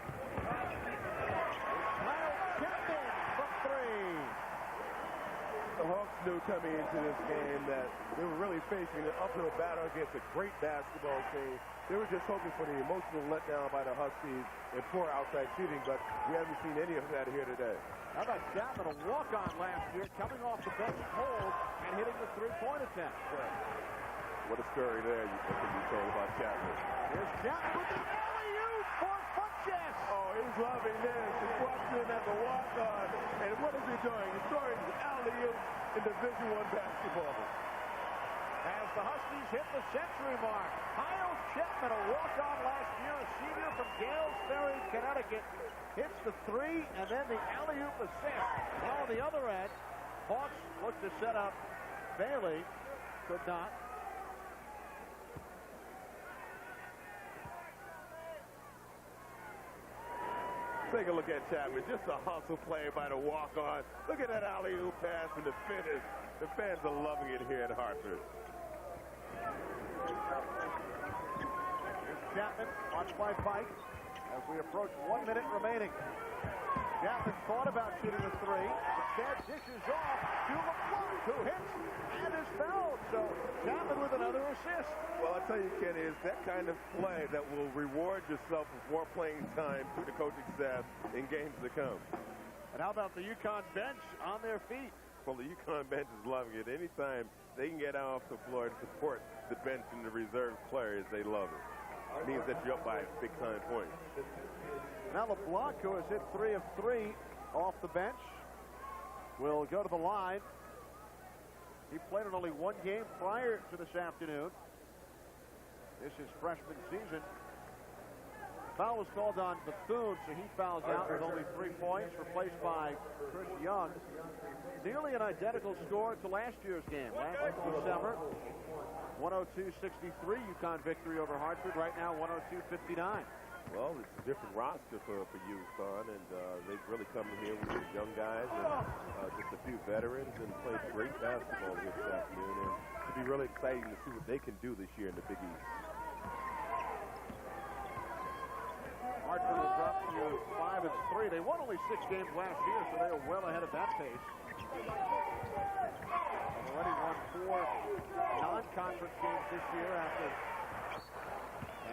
Kyle Chapman from 3. The Hawks knew coming into this game that they were really facing an uphill battle against a great basketball team. They were just hoping for the emotional letdown by the Huskies and poor outside shooting, but we haven't seen any of that here today. How about Chapman, a walk-on last year, coming off the bench cold and hitting the three-point attempt. What a story there you can be told about Chapman. Here's Chapman with the alley-oop for Funches. Oh, he's loving this. He walks in as a walk-on, and what is he doing? He's throwing alley-oop in Division I basketball. as the Huskies hit the century mark. Kyle Chapman, a walk-on last year, a senior from Gales Ferry, Connecticut, hits the three and then the alley-oop assist. Now on the other end, Hawks look to set up Bailey, could not. Take a look at Chapman. Just a hustle play by the walk-on. Look at that alley-oop pass and the finish. The fans are loving it here at Hartford. Here's Chapman, watched by Pike as we approach 1 minute remaining. Chapman thought about shooting a three. Instead, dishes off to LeBlanc, who hits and is fouled. So Chapman with another assist. Well, I tell you, Kenny, it's that kind of play that will reward yourself with more playing time through the coaching staff in games to come. And how about the UConn bench on their feet? Well, the UConn bench is loving it. Anytime they can get off the floor to support the bench and the reserve players, they love it. It means that you're up by big-time points. Now LeBlanc, who has hit 3 of 3 off the bench, will go to the line. He played in only one game prior to this afternoon. This is freshman season. Foul was called on Bethune, so he fouls out with only 3 points, replaced by Chris Young. Nearly an identical score to last year's game. Last December, 102-63 UConn victory over Hartford. Right now, 102-59. Well, it's a different roster for UConn, and they've really come in here with some young guys and just a few veterans and played great basketball here this afternoon. And it'll be really exciting to see what they can do this year in the Big East. Hartford will drop to 5 and 3. They won only 6 games last year, so they are well ahead of that pace. They've already won 4 non-conference games this year after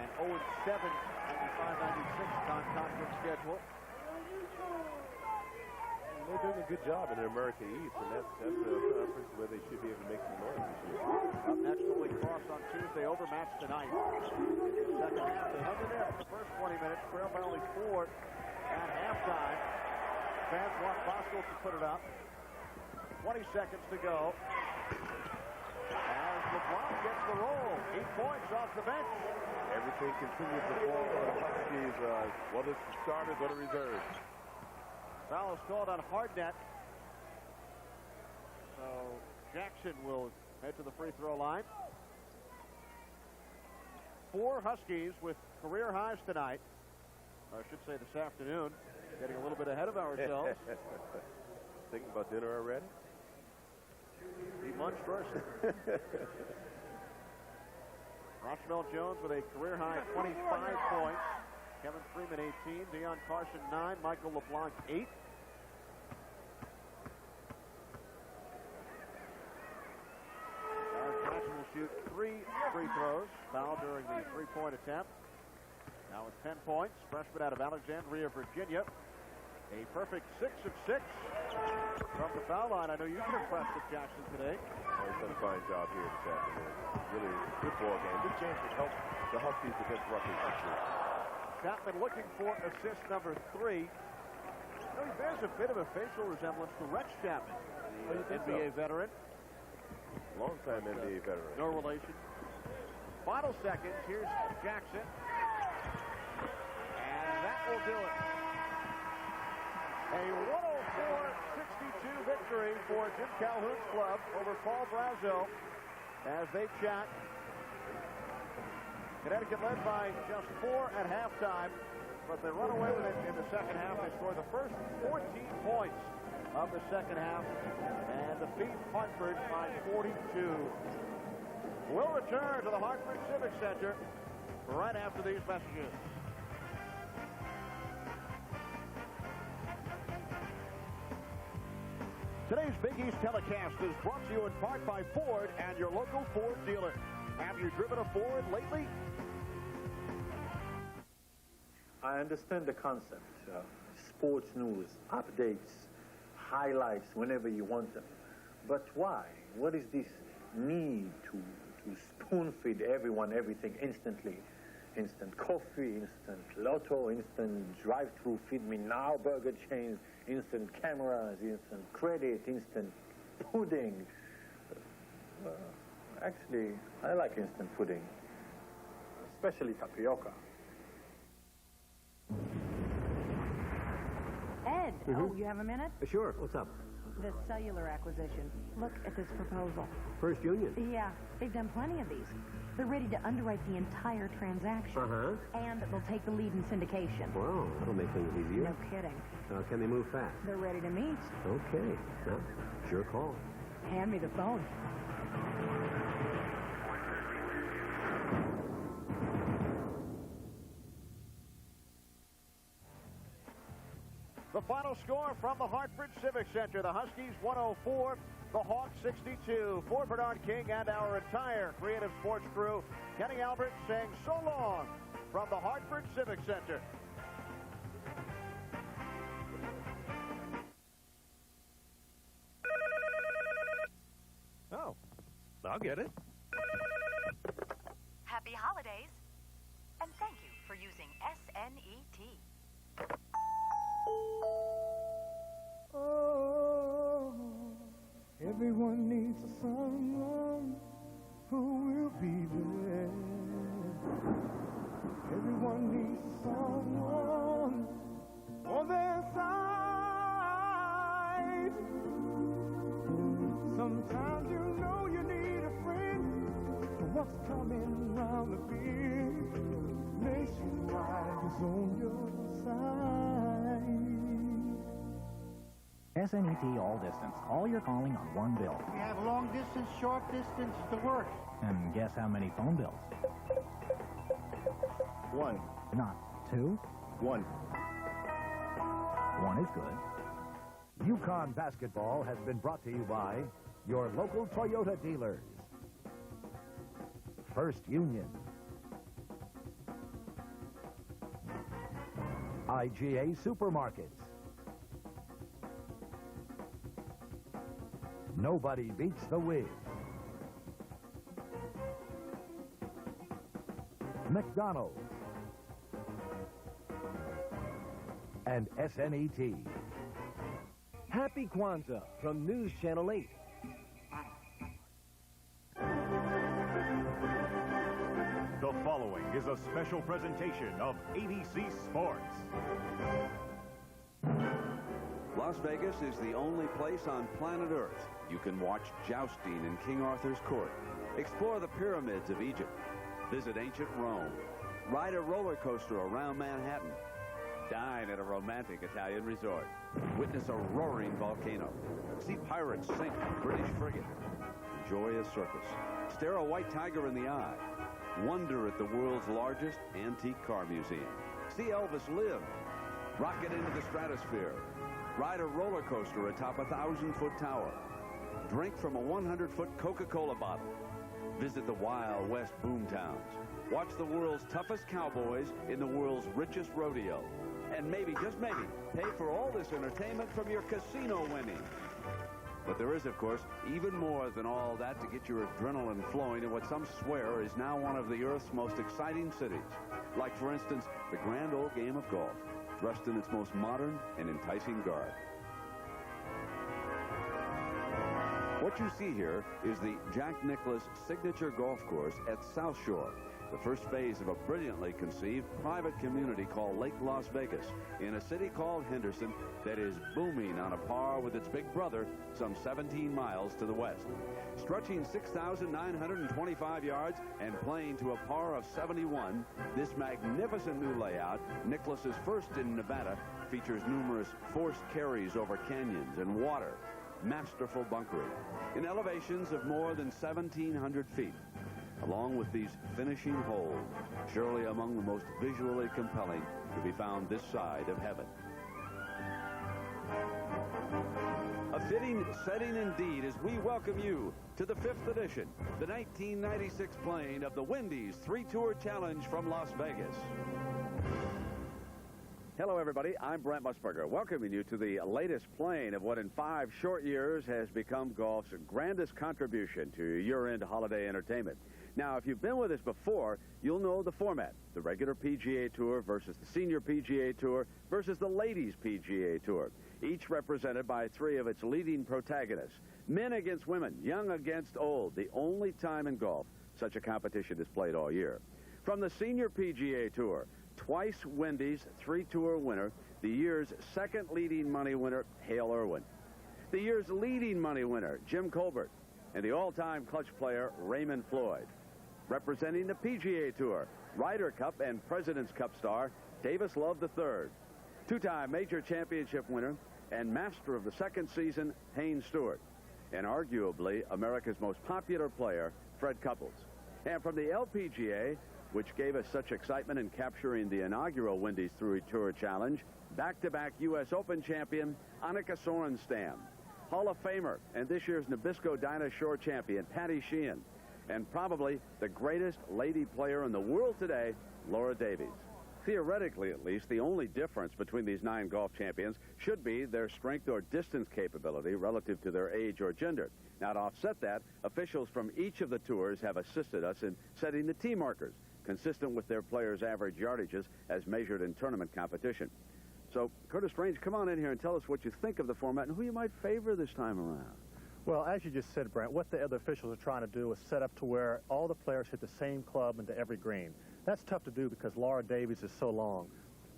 an 0-7 95-96 non-conference schedule. And they're doing a good job in the America East, and that's a conference where they should be able to make some noise this year. Up next, Holy Cross on Tuesday, overmatched tonight. In the second half, they hung in there for the first 20 minutes, trailed by only 4 at halftime. Fans want Bosco to put it up. 20 seconds to go. As LeBlanc gets the roll, 8 points off the bench. Everything continues to fall for the Huskies, whether it's the starters or the reserves. Foul is called on Hardnett. So Jackson will head to the free throw line. 4 Huskies with career highs tonight. Or I should say this afternoon. Getting a little bit ahead of ourselves. Thinking about dinner already? Eat lunch first. Rochmel Jones with a career high 25 points. Kevin Freeman 18. Deion Carson 9. Michael LeBlanc 8. Jackson will shoot 3 free throws. Foul during the 3-point attempt. Now with 10 points. Freshman out of Alexandria, Virginia. A perfect 6 of 6 from the foul line. I know you've been impressed with Jackson today. He's done a fine job here this afternoon. Really good ball game. Good chance to help the Huskies against Rutgers this year. Chapman looking for assist number 3. You know, he bears a bit of a facial resemblance to Rex Chapman, the NBA veteran. Long-time NBA veteran. No relation. Final seconds. Here's Jackson. And that will do it. A 104-62 victory for Jim Calhoun's club over Paul Brazo as they chat. Connecticut led by just 4 at halftime, but they run away with it in the second half. They score the first 14 points of the second half and defeat Hartford by 42. We'll return to the Hartford Civic Center right after these messages. Today's Big East telecast is brought to you in part by Ford and your local Ford dealer. Have you driven a Ford lately? I understand the concept. Sports news, updates, highlights whenever you want them. But why? What is this need to spoon-feed everyone everything instantly? Instant coffee, instant lotto, instant drive-through feed me now burger chains, instant cameras, instant credit, instant pudding. Actually, I like instant pudding, especially tapioca. Ed, oh, you have a minute? Sure. What's up? The cellular acquisition. Look at this proposal. First Union. Yeah, they've done plenty of these. They're ready to underwrite the entire transaction. And they'll take the lead in syndication. Wow, that'll make things easier. No kidding. Can they move fast? They're ready to meet. Okay. Well, sure call. Hand me the phone. The final score from the Hartford Civic Center. The Huskies 104, the Hawks 62. For Bernard King and our entire creative sports crew, Kenny Albert saying so long from the Hartford Civic Center. Oh, I'll get it. Happy holidays, and thank you for using SNET. Oh, everyone needs someone who will be there. Everyone needs someone on their side. Sometimes you know you need a friend for what's coming round the bend. Nationwide is on your side. SNET All Distance. All your calling on one bill. We have long distance, short distance to work. And guess how many phone bills? 1. Not 2. 1. 1 is good. UConn basketball has been brought to you by your local Toyota dealers. First Union. IGA Supermarkets. Nobody beats the Wiz. McDonald's. And SNET. Happy Kwanzaa from News Channel 8. The following is a special presentation of ABC Sports. Las Vegas is the only place on planet Earth you can watch jousting in King Arthur's court, explore the pyramids of Egypt, visit ancient Rome, ride a roller coaster around Manhattan, dine at a romantic Italian resort, witness a roaring volcano, see pirates sink a British frigate, enjoy a circus, stare a white tiger in the eye, wonder at the world's largest antique car museum, see Elvis live, rocket into the stratosphere, ride a roller coaster atop a 1,000-foot tower, drink from a 100-foot Coca-Cola bottle, visit the Wild West boomtowns, watch the world's toughest cowboys in the world's richest rodeo, and maybe, just maybe, pay for all this entertainment from your casino winnings. But there is, of course, even more than all that to get your adrenaline flowing in what some swear is now one of the Earth's most exciting cities. Like, for instance, the grand old game of golf, dressed in its most modern and enticing garb. What you see here is the Jack Nicklaus Signature Golf Course at South Shore, the first phase of a brilliantly conceived private community called Lake Las Vegas in a city called Henderson that is booming on a par with its big brother some 17 miles to the west. Stretching 6,925 yards and playing to a par of 71, this magnificent new layout, Nicklaus's first in Nevada, features numerous forced carries over canyons and water, masterful bunkering, in elevations of more than 1,700 feet. Along with these finishing holes, surely among the most visually compelling to be found this side of heaven. A fitting setting indeed as we welcome you to the 5th edition, the 1996 playing of the Wendy's 3-Tour Challenge from Las Vegas. Hello, everybody. I'm Brent Musburger, welcoming you to the latest playing of what in 5 short years has become golf's grandest contribution to your year-end holiday entertainment. Now, if you've been with us before, you'll know the format. The regular PGA Tour versus the Senior PGA Tour versus the Ladies PGA Tour. each represented by 3 of its leading protagonists. Men against women, young against old, the only time in golf such a competition is played all year. From the Senior PGA Tour, twice Wendy's 3-tour winner, the year's second leading money winner, Hale Irwin. The year's leading money winner, Jim Colbert. And the all-time clutch player, Raymond Floyd. Representing the PGA Tour, Ryder Cup and President's Cup star, Davis Love III. 2-time major championship winner and master of the second season, Haynes Stewart. And arguably America's most popular player, Fred Couples. And from the LPGA, which gave us such excitement in capturing the inaugural Wendy's 3-Tour Challenge, back-to-back U.S. Open champion, Annika Sorenstam. Hall of Famer and this year's Nabisco Dinah Shore champion, Patty Sheehan. And probably the greatest lady player in the world today, Laura Davies. Theoretically, at least, the only difference between these 9 golf champions should be their strength or distance capability relative to their age or gender. Now, to offset that, officials from each of the tours have assisted us in setting the tee markers, consistent with their players' average yardages as measured in tournament competition. So, Curtis Strange, come on in here and tell us what you think of the format and who you might favor this time around. Well, as you just said, Brent, what the other officials are trying to do is set up to where all the players hit the same club into every green. That's tough to do because Laura Davies is so long.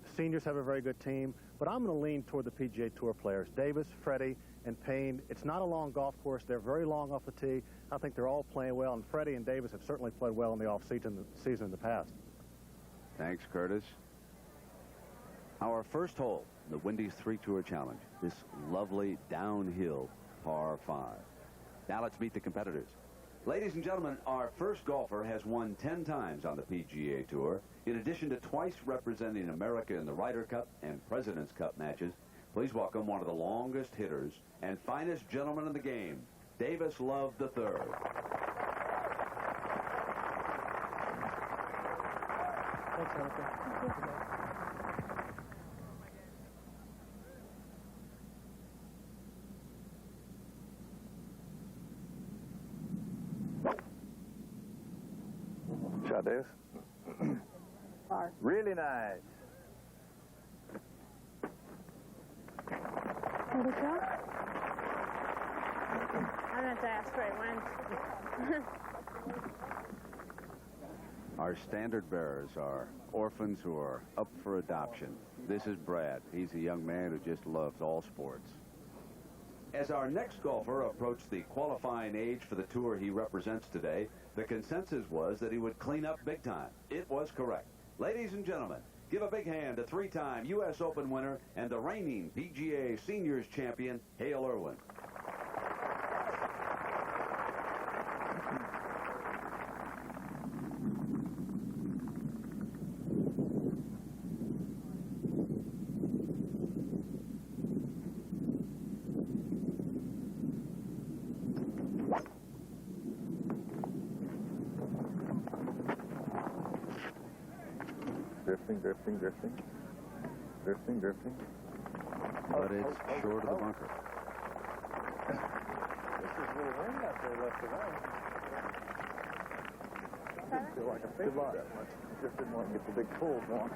The seniors have a very good team, but I'm going to lean toward the PGA Tour players. Davis, Freddie, and Payne. It's not a long golf course. They're very long off the tee. I think they're all playing well, and Freddie and Davis have certainly played well in the off-season in the past. Thanks, Curtis. Our first hole, the Wendy's 3-Tour Challenge, this lovely downhill par 5. Now let's meet the competitors. Ladies and gentlemen, our first golfer has won 10 times on the PGA Tour, in addition to twice representing America in the Ryder Cup and President's Cup matches. Please welcome one of the longest hitters and finest gentleman in the game, Davis Love III. Thanks, Annika. Shot, Davis. Really nice. What is that? I meant to ask straight winds. Our standard bearers are orphans who are up for adoption. This is Brad. He's a young man who just loves all sports. As our next golfer approached the qualifying age for the tour he represents today, the consensus was that he would clean up big time. It was correct. Ladies and gentlemen, give a big hand to 3-time U.S. Open winner and the reigning PGA Seniors champion, Hale Irwin. Drifting. But it's short of the bunker. This is a little wind out there left of us. Didn't feel like I favored that much. Just didn't want to get the big pull going.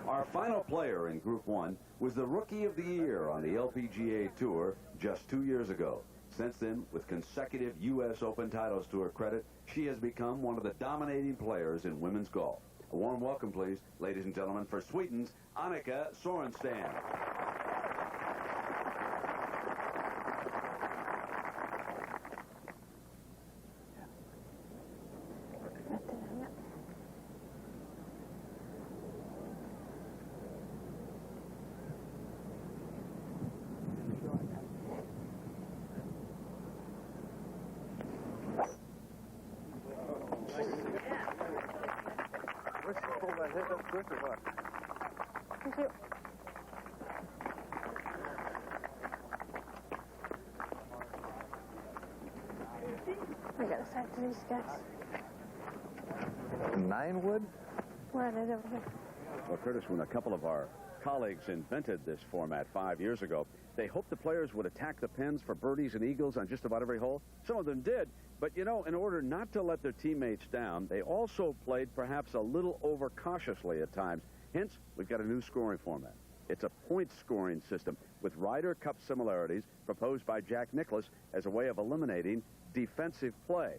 Our final player in Group 1 was the Rookie of the Year on the LPGA Tour just 2 years ago. Since then, with consecutive U.S. Open titles to her credit, she has become one of the dominating players in women's golf. A warm welcome, please, ladies and gentlemen, for Sweden's Annika Sorenstam. Hit up quick or what? Thank you. I gotta talk to these guys. 9 wood? Where are they over here? Well, Curtis, when a couple of our colleagues invented this format 5 years ago, they hoped the players would attack the pins for birdies and eagles on just about every hole. Some of them did, but, you know, in order not to let their teammates down, they also played perhaps a little overcautiously at times. Hence, we've got a new scoring format. It's a point-scoring system with Ryder Cup similarities proposed by Jack Nicklaus as a way of eliminating defensive play.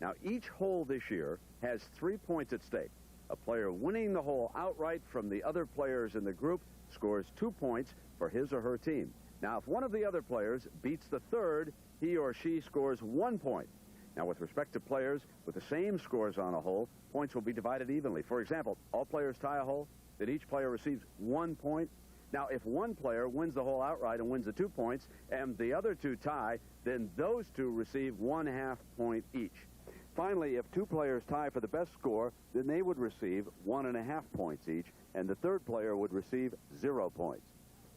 Now, each hole this year has 3 points at stake. A player winning the hole outright from the other players in the group scores 2 points for his or her team. Now, if one of the other players beats the third, he or she scores 1 point. Now, with respect to players with the same scores on a hole, points will be divided evenly. For example, all players tie a hole, then each player receives 1 point. Now, if one player wins the hole outright and wins the 2 points, and the other two tie, then those two receive 1/2 point each. Finally, if 2 players tie for the best score, then they would receive 1.5 points each, and the third player would receive 0 points.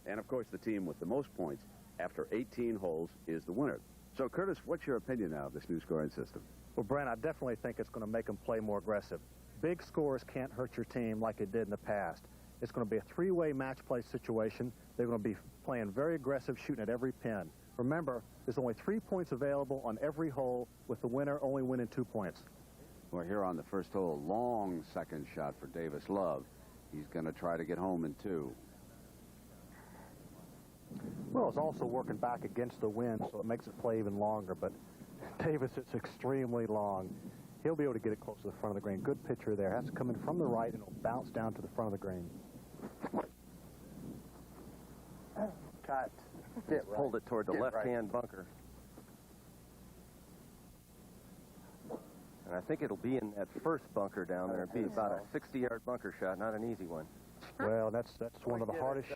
And, of course, the team with the most points after 18 holes is the winner. So, Curtis, what's your opinion now of this new scoring system? Well, Brent, I definitely think it's going to make them play more aggressive. Big scores can't hurt your team like it did in the past. It's going to be a 3-way match play situation. They're going to be playing very aggressive, shooting at every pin. Remember, there's only 3 points available on every hole, with the winner only winning 2 points. We're here on the first hole. Long second shot for Davis Love. He's going to try to get home in 2. Well, it's also working back against the wind, so it makes it play even longer. But Davis, it's extremely long. He'll be able to get it close to the front of the green. Good pitcher there. Has to come in from the right, and it'll bounce down to the front of the green. Cut. Pulled it toward the left-hand bunker. And I think it'll be in that first bunker down there. It'll be about a 60-yard bunker shot, not an easy one. Well, that's one of the hardest